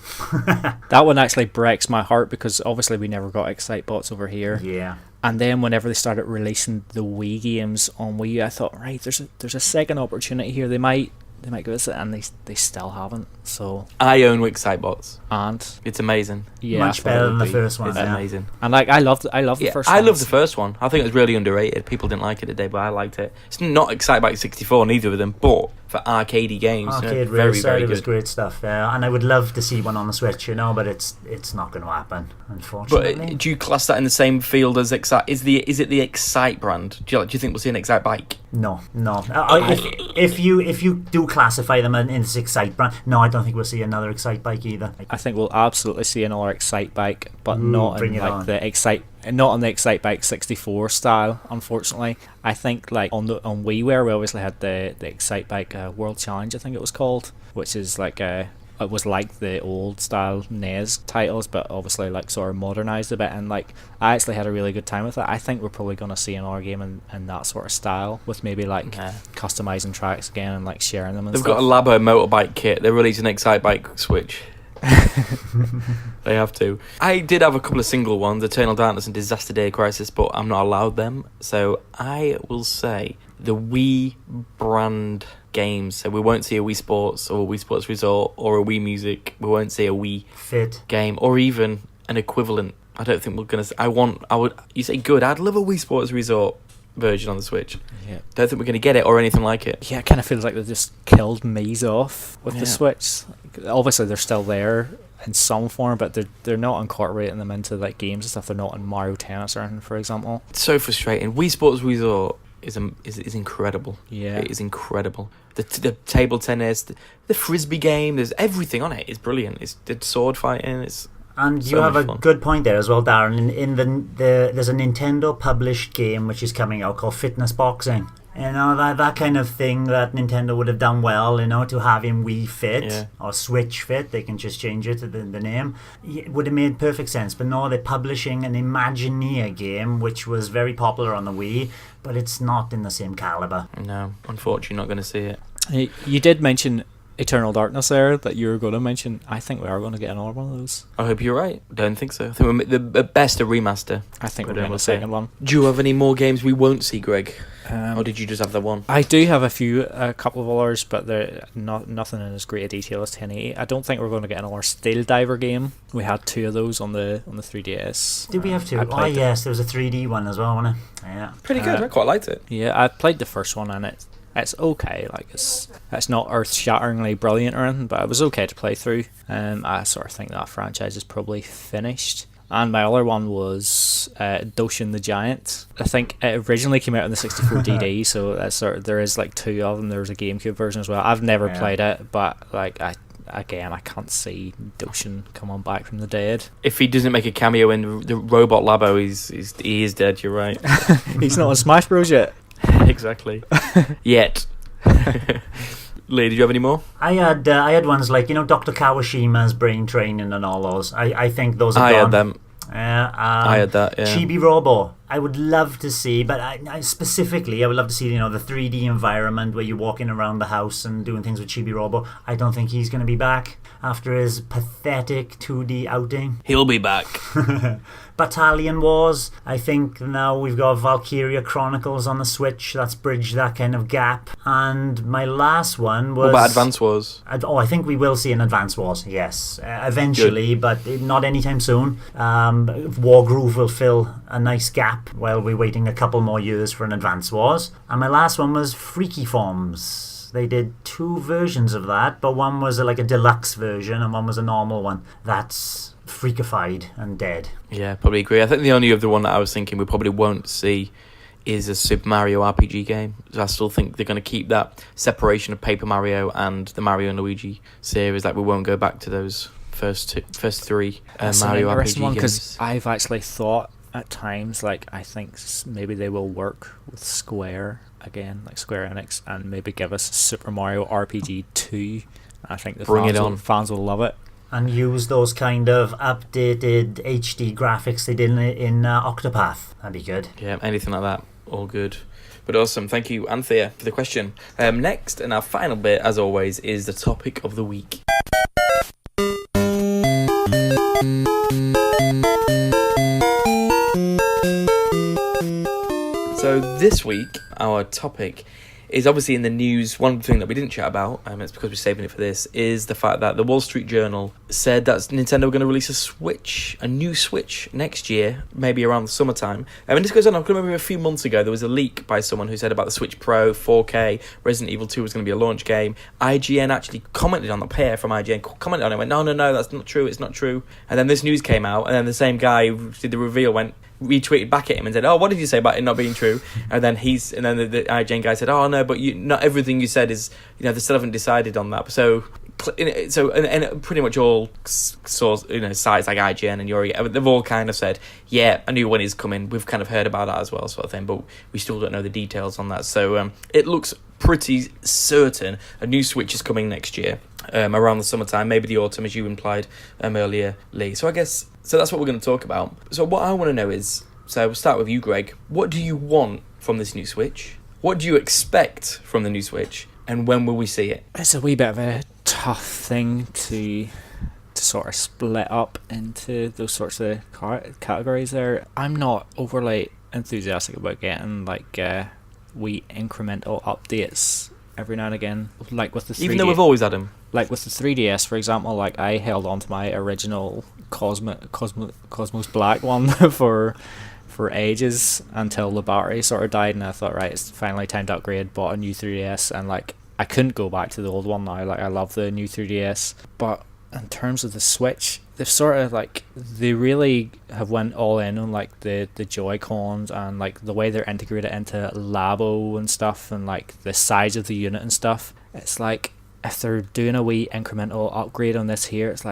B: That one actually breaks my heart because obviously we never got Excitebots over here.
C: Yeah.
B: And then whenever they started releasing the Wii games on Wii U, I thought, right, there's a second opportunity here. They might give us it, and they still haven't. So
A: I own Excitebots.
B: And
A: it's amazing.
B: Yeah,
C: much better than the first one.
A: It's amazing.
B: And like I love the first one.
A: I love the first one. I think it was really underrated. People didn't like it today, but I liked it. It's not Excitebike 64, neither of them, but for arcadey games,
C: Arcade
A: very,
C: Racer,
A: very
C: it
A: good.
C: was great stuff. And I would love to see one on the Switch, but it's not going to happen, unfortunately.
A: But do you class that in the same field as Excite? Is it the Excite brand? Do you think we'll see an Excite bike?
C: No. If you do classify them in this Excite brand, no, I don't think we'll see another Excite bike either.
B: I think we'll absolutely see another Excite bike, but not in like the Excite, not on the Excite bike 64 style. Unfortunately, I think like on WiiWare we obviously had the Excite bike World Challenge, I think it was called, which is like it was like the old style NES titles, but obviously like sort of modernized a bit. And like I actually had a really good time with it. I think we're probably gonna see another game in that sort of style, with maybe like customizing tracks again and like sharing them. And
A: They've got a Labo motorbike kit. They're releasing an Excite bike Switch. They have to. I did have a couple of single ones, Eternal Darkness and Disaster Day Crisis, but I'm not allowed them. So I will say the Wii brand games. So we won't see a Wii Sports or a Wii Sports Resort or a Wii Music. We won't see a Wii
C: Fit
A: game or even an equivalent. I don't think we're gonna. You say good. I'd love a Wii Sports Resort version on the Switch.
B: Yeah.
A: Don't think we're gonna get it or anything like it.
B: Yeah, it kind of feels like they just killed Mii's off with the Switch. Obviously, they're still there in some form, but they're not incorporating them into like games and stuff. They're not in Mario Tennis or anything, for example.
A: It's so frustrating. Wii Sports Resort is incredible.
B: Yeah,
A: it is incredible. The table tennis, the frisbee game. There's everything on it. It's brilliant. It's sword fighting.
C: And you have a good point there as well, Darren. In there's a Nintendo published game which is coming out called Fitness Boxing. That kind of thing that Nintendo would have done well, to have him Wii Fit or Switch Fit. They can just change it to the name. It would have made perfect sense. But no, they're publishing an Imagineer game which was very popular on the Wii, but it's not in the same caliber.
A: No, unfortunately, not going to see it.
B: You did mention Eternal Darkness there that you were going to mention. I think we are going to get another one of those.
A: I hope you're right. Don't think so. I think the best a remaster.
B: I think we're getting a second one.
A: Do you have any more games we won't see, Greg? Or did you just have the one?
B: I do have a couple of others, but they're nothing in as great a detail as 1080. I don't think we're going to get another Steel Diver game. We had two of those on the 3DS.
C: Did we have two? Oh yes, there was a 3D one as well, wasn't it? Yeah,
A: pretty good. I quite liked it.
B: Yeah, I played the first one and it's okay. Like it's not earth-shatteringly brilliant or anything, but it was okay to play through. I sort of think that franchise is probably finished. And my other one was Doshin the Giant. I think it originally came out on the 64 DD, so that's there is like two of them. There's a GameCube version as well. I've never played it, but like I can't see Doshin coming back from the dead.
A: If he doesn't make a cameo in the Robot Labo, he is dead. You're right.
B: He's not on Smash Bros yet.
A: Exactly. Yet. Lee, did you have any more?
C: I had ones like Dr. Kawashima's Brain Training and all those. I think those are gone.
A: I had them.
C: I
A: had that. Yeah.
C: Chibi Robo. I would love to see, but I would love to see the 3D environment where you're walking around the house and doing things with Chibi Robo. I don't think he's going to be back after his pathetic 2D outing.
A: He'll be back.
C: Battalion Wars. I think now we've got Valkyria Chronicles on the Switch. That's bridged that kind of gap. And my last one was...
A: What about Advance Wars?
C: I think we will see an Advance Wars, yes. Eventually, but not anytime soon. Wargroove will fill a nice gap while we're waiting a couple more years for an Advance Wars. And my last one was Freaky Forms. They did two versions of that, but one was like a deluxe version and one was a normal one. That's freakified and dead.
A: Yeah, probably agree. I think the only other one that I was thinking we probably won't see is a Super Mario RPG game. So I still think they're going to keep that separation of Paper Mario and the Mario and Luigi series. Like we won't go back to those first three Mario RPG games.
B: Because I've actually thought at times, like I think maybe they will work with Square again, like Square Enix, and maybe give us Super Mario RPG 2. I think the fans will love it.
C: And use those kind of updated HD graphics they did in Octopath. That'd be good.
A: Yeah, anything like that, all good. But awesome, thank you, Anthea, for the question. Next, and our final bit, as always, is the topic of the week. So this week, our topic is obviously in the news. One thing that we didn't chat about, and it's because we're saving it for this, is the fact that the Wall Street Journal said that Nintendo were going to release a new Switch next year, maybe around the summertime. I mean, this goes on, I can remember a few months ago, there was a leak by someone who said about the Switch Pro, 4K, Resident Evil 2 was going to be a launch game. IGN actually commented on the pair from IGN, commented on it, went, no, that's not true, it's not true. And then this news came out, and then the same guy who did the reveal retweeted back at him and said, "Oh, what did you say about it not being true?" And then the IGN guy said, "Oh no, but not everything you said is, they still haven't decided on that." So pretty much all sites like IGN and Yuri, they've all kind of said, "Yeah, a new one is coming. We've kind of heard about that as well," sort of thing, but we still don't know the details on that. So it looks pretty certain a new Switch is coming next year. Around the summertime, maybe the autumn, as you implied earlier, Lee. So I guess that's what we're going to talk about. So what I want to know is, so we'll start with you, Greg. What do you want from this new Switch? What do you expect from the new Switch? And when will we see it?
B: It's a wee bit of a tough thing to sort of split up into those sorts of categories there. I'm not overly enthusiastic about getting wee incremental updates every now and again, like with the 3D.
A: Even though we've always had them.
B: Like with the 3DS, for example, I held on to my original Cosmos Black one for ages until the battery sort of died, and I thought, right, it's finally time to upgrade. Bought a new 3DS, and I couldn't go back to the old one now. I love the new 3DS, but in terms of the Switch, they've sort of they really have went all in on the Joy-Cons and the way they're integrated into Labo and stuff, and the size of the unit and stuff. It's if they're doing a wee incremental upgrade on this here, it's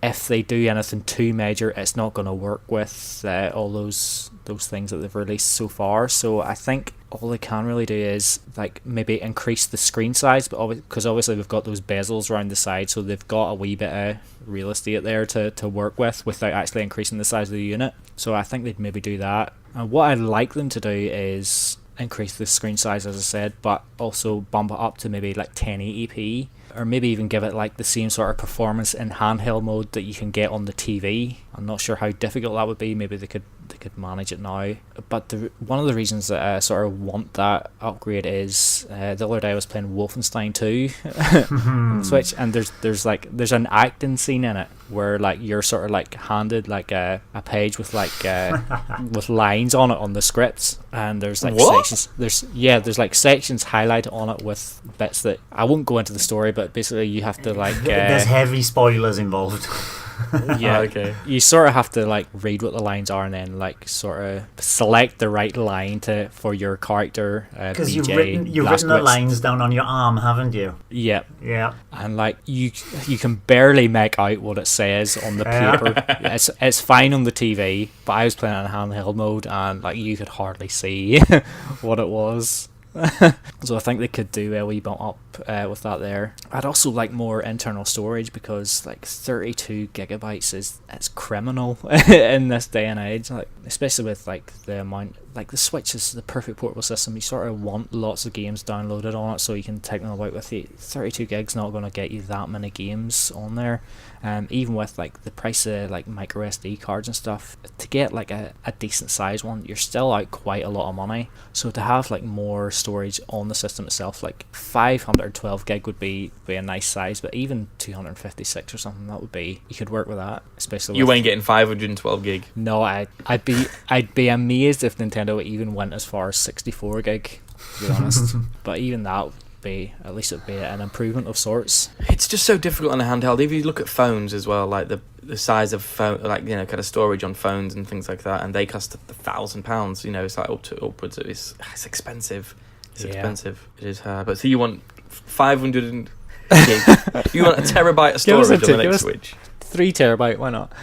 B: if they do anything too major, it's not going to work with all those things that they've released so far. So I think all they can really do is maybe increase the screen size, but because obviously we've got those bezels around the side, so they've got a wee bit of real estate there to work with without actually increasing the size of the unit. So I think they'd maybe do that. And what I'd like them to do is increase the screen size, as I said, but also bump it up to maybe 1080p, or maybe even give it the same sort of performance in handheld mode that you can get on the TV. I'm not sure how difficult that would be. Maybe they could manage it now. But one of the reasons that I sort of want that upgrade is the other day I was playing Wolfenstein 2 on the Switch, and there's an acting scene in it where you're sort of handed a page with with lines on it on the scripts, and there's sections. There's sections highlighted on it with bits that I won't go into the story, but basically you have to
C: there's heavy spoilers involved.
B: Yeah, okay. You sort of have to read what the lines are and then sort of select the right line for your character.
C: Because you've written the lines down on your arm, haven't you?
B: Yep.
C: Yeah.
B: And you can barely make out what it says on the paper. It's fine on the TV, but I was playing it in handheld mode, and you could hardly see what it was. So I think they could do a wee bump up with that there. I'd also like more internal storage, because 32 gigabytes it's criminal in this day and age, especially with the amount, the Switch is the perfect portable system. You sort of want lots of games downloaded on it so you can take them about with you. 32 gigs not going to get you that many games on there. Even with the price of micro SD cards and stuff, to get a decent size one, you're still out quite a lot of money. So to have more storage on the system itself, 512 gig would be a nice size, but even 256 or something, that would be, you could work with that. Especially
A: you ain't getting 512 gig.
B: No, I'd be amazed if Nintendo even went as far as 64 gig, to be honest. But even that would be, at least it'd be an improvement of sorts.
A: It's just so difficult on a handheld. If you look at phones as well, the size of phone, kind of storage on phones and things like that, and they cost £1,000. It's upwards of it's expensive. It's expensive. It is hard. But so you want 500 gig? You want a terabyte of storage on the next Switch?
B: 3 terabyte, why not?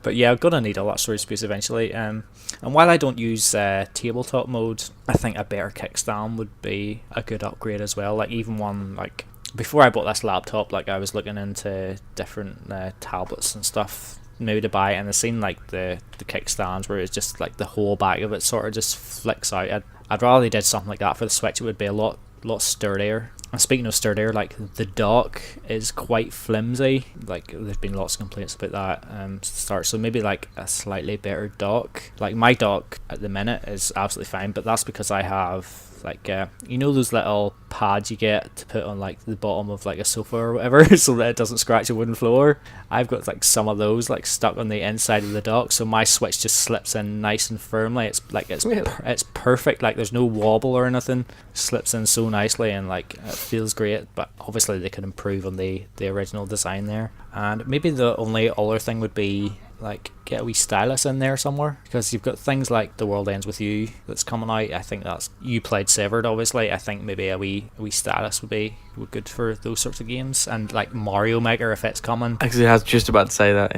B: But yeah, I'm gonna need all that storage space eventually. And while I don't use tabletop mode, I think a better kickstand would be a good upgrade as well. Even one before I bought this laptop, like I was looking into different tablets and stuff, maybe to buy it, and I seen like the kickstands where it's just like the whole back of it sort of just flicks out. I'd rather they did something like that for the Switch. It would be a lot sturdier. And speaking of sturdier, like the dock is quite flimsy. Like there's been lots of complaints about that start. So maybe like a slightly better dock. Like my dock at the minute is absolutely fine, but that's because I have like you know those little pads you get to put on like the bottom of like a sofa or whatever so that it doesn't scratch a wooden floor. I've got like some of those like stuck on the inside of the dock, so my Switch just slips in nice and firmly. It's like it's perfect, like there's no wobble or anything. Slips in so nicely and like it feels great, but obviously they could improve on the original design there. And maybe the only other thing would be like get a wee stylus in there somewhere, because you've got things like The World Ends With You that's coming out. I think that's, you played Severed obviously. I think maybe a wee stylus would be good for those sorts of games, and like Mario Maker if it's coming.
A: Actually, I was just about to say that.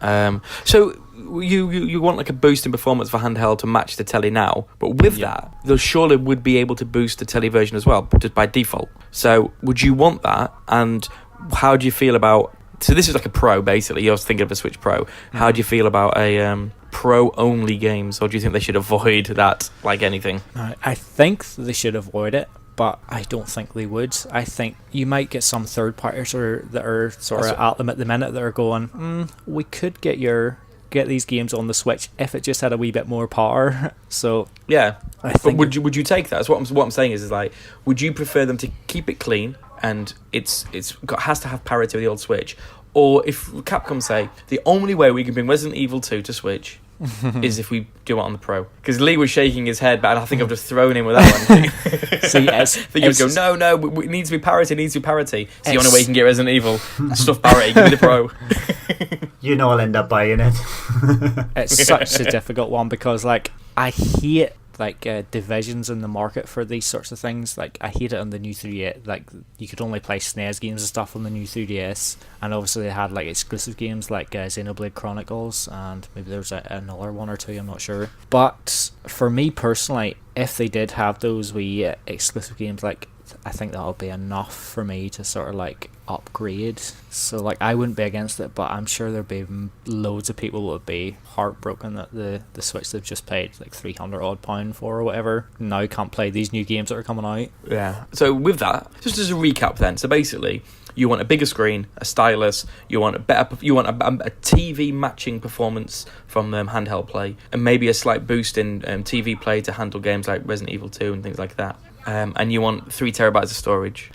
A: Yeah. So you want like a boost in performance for handheld to match the telly now, but with that, they'll surely would be able to boost the telly version as well, just by default. So would you want that? And how do you feel about? So this is like a Pro, basically. You're thinking of a Switch Pro. How do you feel about a Pro-only games, or do you think they should avoid that like anything?
B: I think they should avoid it, but I don't think they would. I think you might get some third parties that are sort of at them at the minute that are going, we could get these games on the Switch if it just had a wee bit more power. So
A: yeah,
B: I think.
A: But would you take that? That's what I'm saying is like, would you prefer them to keep it clean and has to have parity with the old Switch, or if Capcom say the only way we can bring Resident Evil 2 to Switch is if we do it on the Pro? Because Lee was shaking his head, but I think I've just thrown him with that one.
B: See,
A: I think he would go, no, it needs to be parity. It's the only way you can get Resident Evil stuff parity. Give me the Pro.
C: You know I'll end up buying it.
B: It's such a difficult one, because like I hate like divisions in the market for these sorts of things. Like I hate it on the new 3DS. Like you could only play SNES games and stuff on the new 3DS, and obviously they had like exclusive games like Xenoblade Chronicles, and maybe there's another one or two, I'm not sure. But for me personally, if they did have those wee exclusive games, like I think that'll be enough for me to sort of like upgrade. So like I wouldn't be against it, but I'm sure there'd be loads of people that would be heartbroken that the Switch they've just paid like £300 odd for or whatever now can't play these new games that are coming out.
A: Yeah. So with that, just as a recap then, so basically you want a bigger screen, a stylus, you want a TV matching performance from handheld play, and maybe a slight boost in TV play to handle games like Resident Evil 2 and things like that. And you want 3 terabytes of storage.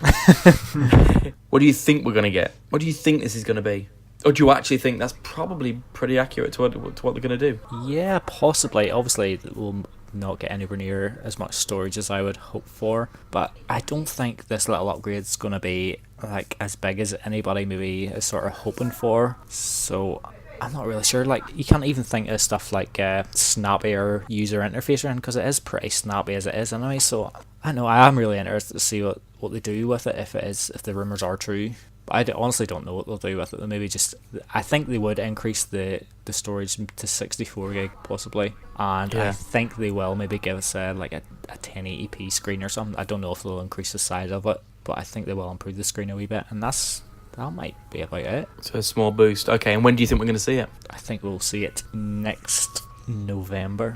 A: What do you think we're going to get? What do you think this is going to be? Or do you actually think that's probably pretty accurate to what they're going to do?
B: Yeah, possibly. Obviously, we'll not get anywhere near as much storage as I would hope for, but I don't think this little upgrade is going to be like as big as anybody maybe is sort of hoping for. So I'm not really sure. Like you can't even think of stuff like snappier user interface, because it is pretty snappy as it is anyway. So I know I am really interested to see what they do with it, if the rumours are true. But I honestly don't know what they'll do with it. They'll maybe just, I think they would increase the storage to 64 gig possibly, and I think they will maybe give us like a 1080p screen or something. I don't know if they'll increase the size of it, but I think they will improve the screen a wee bit, and that might be about it.
A: So a small boost. Okay, and when do you think we're going to see it?
B: I think we'll see it next November.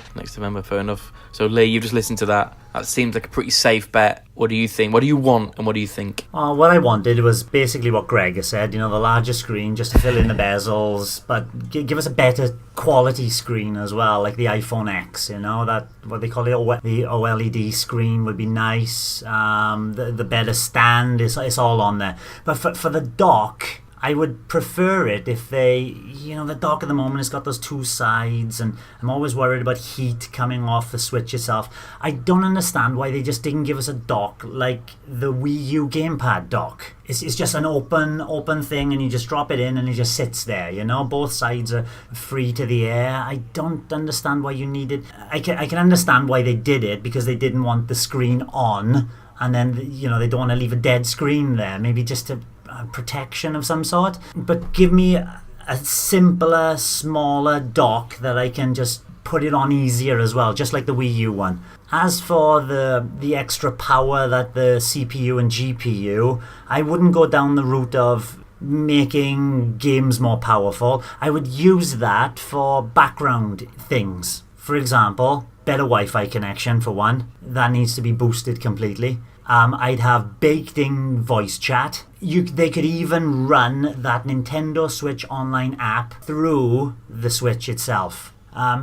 A: Fair enough. So Lee, you've just listened to that. That seems like a pretty safe bet. What do you think? What do you want, and what do you think?
C: What I wanted was basically what Greg has said, the larger screen just to fill in the bezels, but give us a better quality screen as well, like the iPhone X, that, what they call it, the OLED screen would be nice. The better stand, it's all on there. But for the dock, I would prefer it if they, the dock at the moment has got those 2 sides, and I'm always worried about heat coming off the Switch itself. I don't understand why they just didn't give us a dock like the Wii U gamepad dock. It's just an open thing, and you just drop it in and it just sits there, Both sides are free to the air. I don't understand why you needed... I can understand why they did it, because they didn't want the screen on, and then, they don't want to leave a dead screen there. Maybe just to... protection of some sort, but give me a simpler, smaller dock that I can just put it on easier as well, just like the Wii U one. As for the extra power that the CPU and GPU, I wouldn't go down the route of making games more powerful. I would use that for background things. For example, better Wi-Fi connection for one. That needs to be boosted completely. I'd have baked-in voice chat. They could even run that Nintendo Switch Online app through the Switch itself.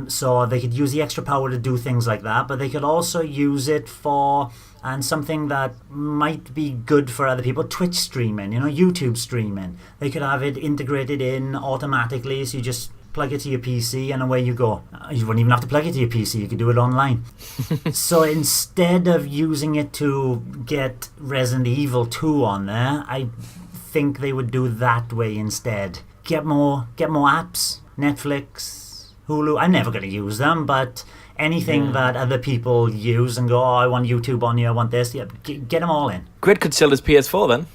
C: So they could use the extra power to do things like that, but they could also use it for, and something that might be good for other people, Twitch streaming, YouTube streaming. They could have it integrated in automatically, so you just plug it to your PC and away you go. You wouldn't even have to plug it to your PC, you could do it online. So instead of using it to get Resident Evil 2 on there, I think they would do that way instead. Get more apps, Netflix, Hulu. I'm never going to use them, but anything that other people use and go, oh, I want YouTube on here, I want this, get them all in.
A: Grid could sell his PS4 then.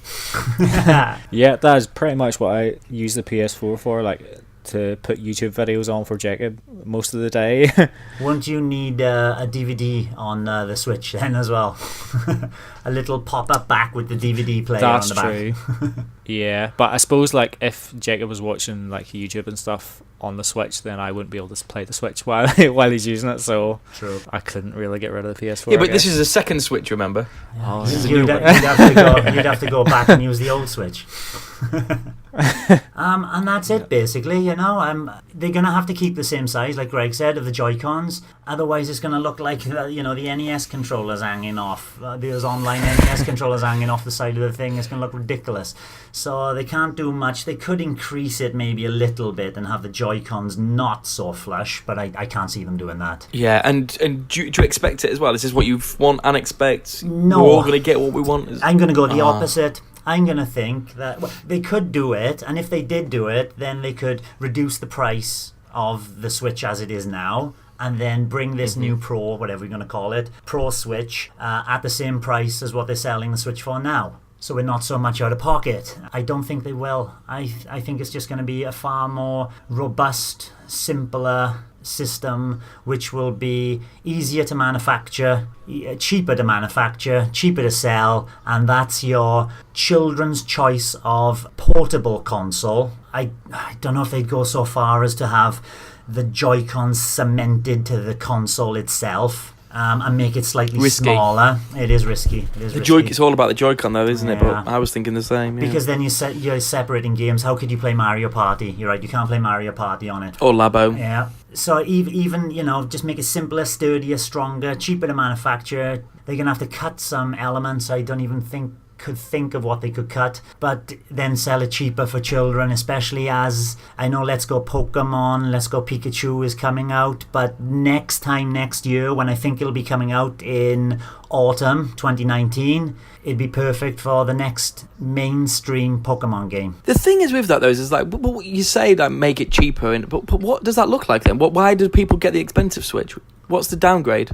B: Yeah, that is pretty much what I use the PS4 for, like to put YouTube videos on for Jacob most of the day.
C: Won't you need a DVD on the Switch then as well? A little pop-up back with the DVD player on the back.
B: That's true. Yeah, but I suppose like if Jacob was watching like YouTube and stuff on the Switch, then I wouldn't be able to play the Switch while he's using it, so
C: True.
B: I couldn't really get rid of the PS4.
A: Yeah, but this is a second Switch, remember?
B: Oh,
C: You'd have to go back and use the old Switch. And that's it basically. They're gonna have to keep the same size, like Greg said, of the Joy-Cons. Otherwise, it's gonna look like the NES controllers hanging off. There's online NES controllers hanging off the side of the thing. It's gonna look ridiculous. So they can't do much. They could increase it maybe a little bit and have the Joy-Cons not so flush, but I can't see them doing that.
A: Yeah, and do you expect it as well? Is this what you want and expect?
C: No.
A: We're all going to get what we want?
C: I'm going to go the opposite. I'm going to think that they could do it, and if they did do it, then they could reduce the price of the Switch as it is now, and then bring this new Pro, whatever you're going to call it, Pro Switch, at the same price as what they're selling the Switch for now. So we're not so much out of pocket. I don't think they will. I think it's just going to be a far more robust, simpler system, which will be easier to manufacture, cheaper to manufacture, cheaper to sell, and that's your children's choice of portable console. I don't know if they'd go so far as to have the Joy-Cons cemented to the console itself. And make it slightly smaller. It is risky.
A: It's all about the Joy-Con though, isn't it? But I was thinking the same. Yeah.
C: Because then you're separating games. How could you play Mario Party? You're right, you can't play Mario Party on it.
A: Or Labo.
C: Yeah. So even just make it simpler, sturdier, stronger, cheaper to manufacture. They're going to have to cut some elements I don't even could think of what they could cut, but then sell it cheaper for children, especially as I know Let's Go Pokemon, Let's Go Pikachu is coming out, but next year, when I think it'll be coming out in autumn 2019, it'd be perfect for the next mainstream Pokemon game.
A: The thing is with that though is like, but you say that make it cheaper, but what does that look like then? Why do people get the expensive Switch? What's the downgrade?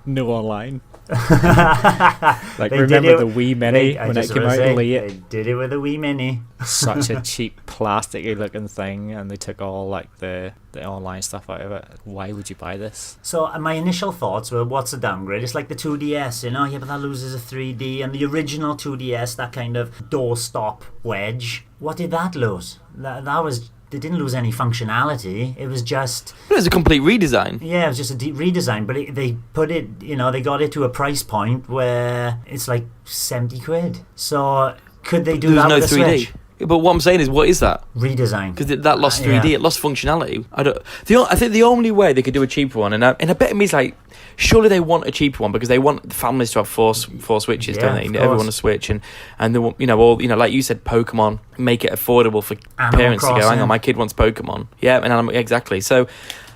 B: No online. Like remember the Wii Mini when it came out late?
C: They did it with the Wii Mini.
B: Such a cheap plasticky looking thing, and they took all like the online stuff out of it. Why would you buy this?
C: So my initial thoughts were, what's the downgrade? It's like the 2DS, yeah, but that loses a 3D, and the original 2DS, that kind of doorstop wedge, what did that lose? That was... They didn't lose any functionality. It was just...
A: It was a complete redesign.
C: Yeah, it was just a redesign. But they put it, they got it to a price point where it's like 70 quid. So could they do that with a Switch?
A: But what I'm saying is, what is that?
C: Redesign.
A: Because that lost 3D, it lost functionality. I think the only way they could do a cheaper one, and I bet it means like, surely they want a cheaper one because they want the families to have four Switches, don't they? Everyone a Switch, and they want, like you said, Pokemon, make it affordable for parents to go, hang on, my kid wants Pokemon. Yeah, and exactly. So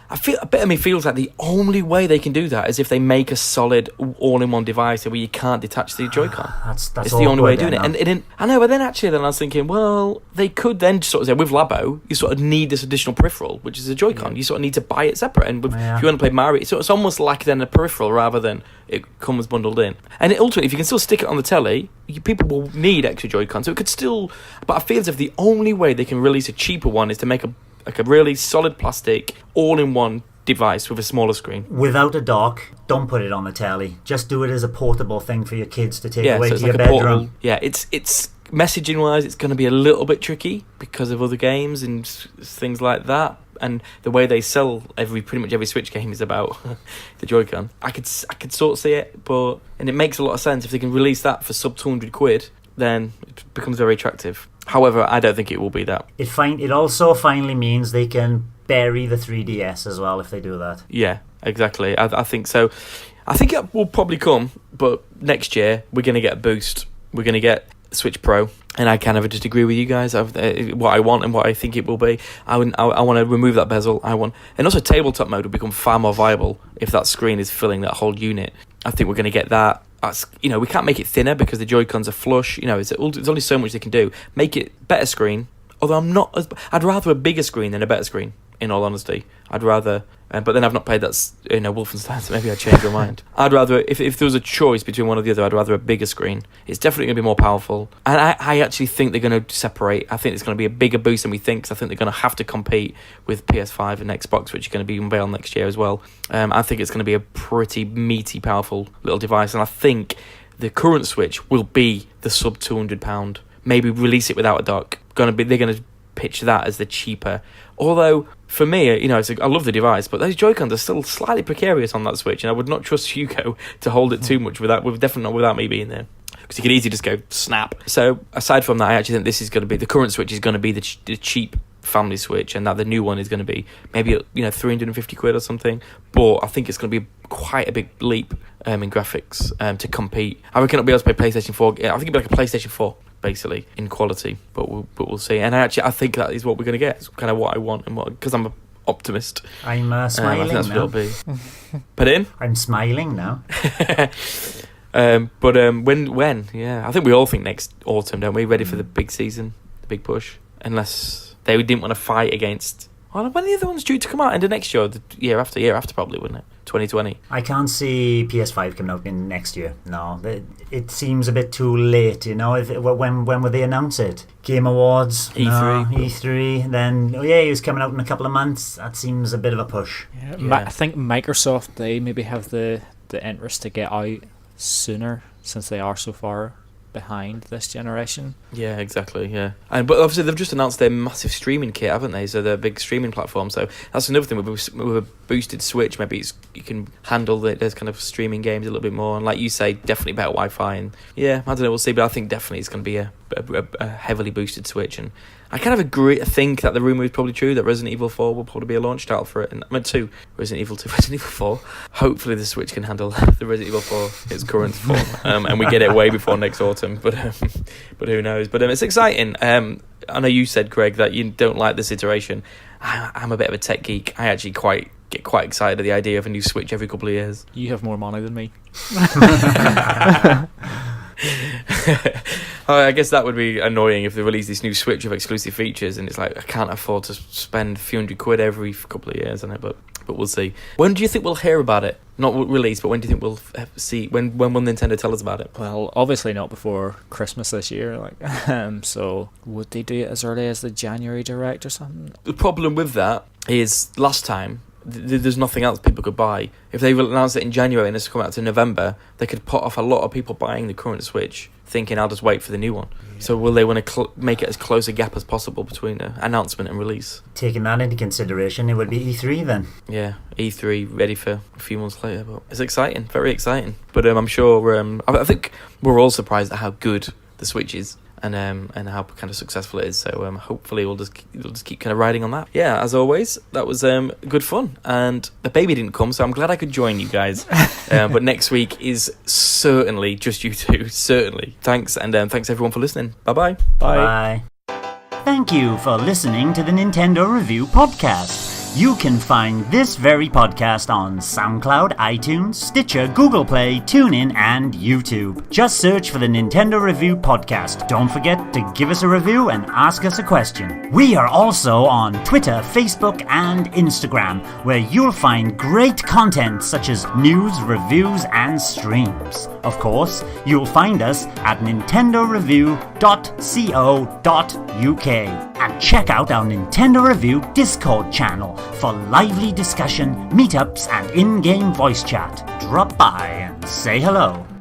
A: a bit of me feels like the only way they can do that is if they make a solid all-in-one device where you can't detach the Joy-Con.
C: That's
A: it's the only way of doing it. And I know, but then actually, I was thinking, well, they could then sort of say, with Labo, you sort of need this additional peripheral, which is a Joy-Con. You sort of need to buy it separate. And if you want to play Mario, it's almost like then a peripheral rather than it comes bundled in. And ultimately, if you can still stick it on the telly, people will need extra Joy-Con. So it could still... But I feel as if the only way they can release a cheaper one is to make a really solid plastic, all-in-one device with a smaller screen.
C: Without a dock, don't put it on the telly. Just do it as a portable thing for your kids to take
A: Yeah,
C: away
A: so
C: to
A: it's
C: your
A: like a
C: bedroom.
A: portable. Yeah, it's messaging wise, it's going to be a little bit tricky because of other games and things like that. And the way they sell pretty much every Switch game is about the Joy-Con. I could sort of see it, and it makes a lot of sense if they can release that for sub £200, then it becomes very attractive. However, I don't think it will be that.
C: It also finally means they can bury the 3DS as well if they do that.
A: Yeah, exactly. I think so. I think it will probably come, but next year we're going to get a boost. We're going to get Switch Pro, and I kind of just agree with you guys of what I want and what I think it will be. I want to remove that bezel. And also tabletop mode will become far more viable if that screen is filling that whole unit. I think we're going to get that. We can't make it thinner because the Joy-Cons are flush. There's only so much they can do. Make it better screen. Although I'd rather a bigger screen than a better screen. In all honesty, I'd rather. But then I've not played that, Wolfenstein, so maybe I'd change my mind. I'd rather, if there was a choice between one or the other, I'd rather a bigger screen. It's definitely going to be more powerful. And I actually think they're going to separate. I think it's going to be a bigger boost than we think, because I think they're going to have to compete with PS5 and Xbox, which are going to be unveiled next year as well. I think it's going to be a pretty meaty, powerful little device. And I think the current Switch will be the sub £200. Maybe release it without a dock. They're going to pitch that as the cheaper. Although, for me, I love the device, but those Joy-Cons are still slightly precarious on that Switch, and I would not trust Hugo to hold it too much definitely not without me being there. Because you could easily just go snap. So, aside from that, I actually think this is going to be, the current Switch is going to be the cheap family Switch, and that the new one is going to be maybe £350 or something. But I think it's going to be quite a big leap in graphics to compete. I reckon it'll be able to play PlayStation 4. I think it'll be like a PlayStation 4. Basically in quality, but we'll see. And I think that is what we're going to get. It's kind of what I want, and because I'm an optimist.
C: I'm smiling
A: I think that's
C: now.
A: what it'll be. Put in.
C: I'm smiling now.
A: When? Yeah, I think we all think next autumn, don't we? Ready for the big season, the big push. Unless they didn't want to fight against. Well, when are the other ones due to come out? Into next year, the year after probably, wouldn't it? 2020.
C: I can't see PS5 coming out in next year. No, it seems a bit too late. When would they announce it? Game Awards,
A: E3.
C: No, E3. Then he was coming out in a couple of months. That seems a bit of a push.
B: Yeah. I think Microsoft, they maybe have the interest to get out sooner, since they are so far behind this generation.
A: Yeah, exactly. Yeah, but obviously they've just announced their massive streaming kit, haven't they? So their big streaming platform. So that's another thing with a boosted Switch. Maybe you can handle those kind of streaming games a little bit more. And like you say, definitely better Wi-Fi. And yeah, I don't know. We'll see. But I think definitely it's going to be a heavily boosted Switch. And I kind of agree. I think that the rumor is probably true that Resident Evil 4 will probably be a launch title for it. And Resident Evil 4. Hopefully the Switch can handle the Resident Evil 4 its current form, and we get it way before next autumn. But who knows? But it's exciting. I know you said, Craig, that you don't like this iteration. I'm a bit of a tech geek. I actually get quite excited at the idea of a new Switch every couple of years.
B: You have more money than me.
A: I guess that would be annoying if they release this new Switch with exclusive features, and it's like I can't afford to spend a few £100 every couple of years on it. But we'll see. When do you think we'll hear about it? Not release, but when do you think we'll see? When will Nintendo tell us about it?
B: Well, obviously not before Christmas this year. So would they do it as early as the January Direct or something?
A: The problem with that is last time there's nothing else people could buy. If they announced it in January and it's come out to November, they could put off a lot of people buying the current Switch, thinking I'll just wait for the new one. Yeah. So will they want to make it as close a gap as possible between announcement and release?
C: Taking that into consideration, it would be E3 then.
A: Yeah, E3 ready for a few months later. But it's exciting, very exciting. But I'm sure I think we're all surprised at how good the Switch is. And how kind of successful it is. So hopefully we'll just keep kind of riding on that. Yeah, as always, that was good fun. And the baby didn't come, so I'm glad I could join you guys. But next week is certainly just you two. Certainly. Thanks, and thanks everyone for listening. Bye-bye.
C: Bye. Thank you for listening to the Nintendo Review Podcast. You can find this very podcast on SoundCloud, iTunes, Stitcher, Google Play, TuneIn, and YouTube. Just search for the Nintendo Review Podcast. Don't forget to give us a review and ask us a question. We are also on Twitter, Facebook, and Instagram, where you'll find great content such as news, reviews, and streams. Of course, you'll find us at nintendoreview.co.uk. And check out our Nintendo Review Discord channel for lively discussion, meetups, and in-game voice chat. Drop by and say hello.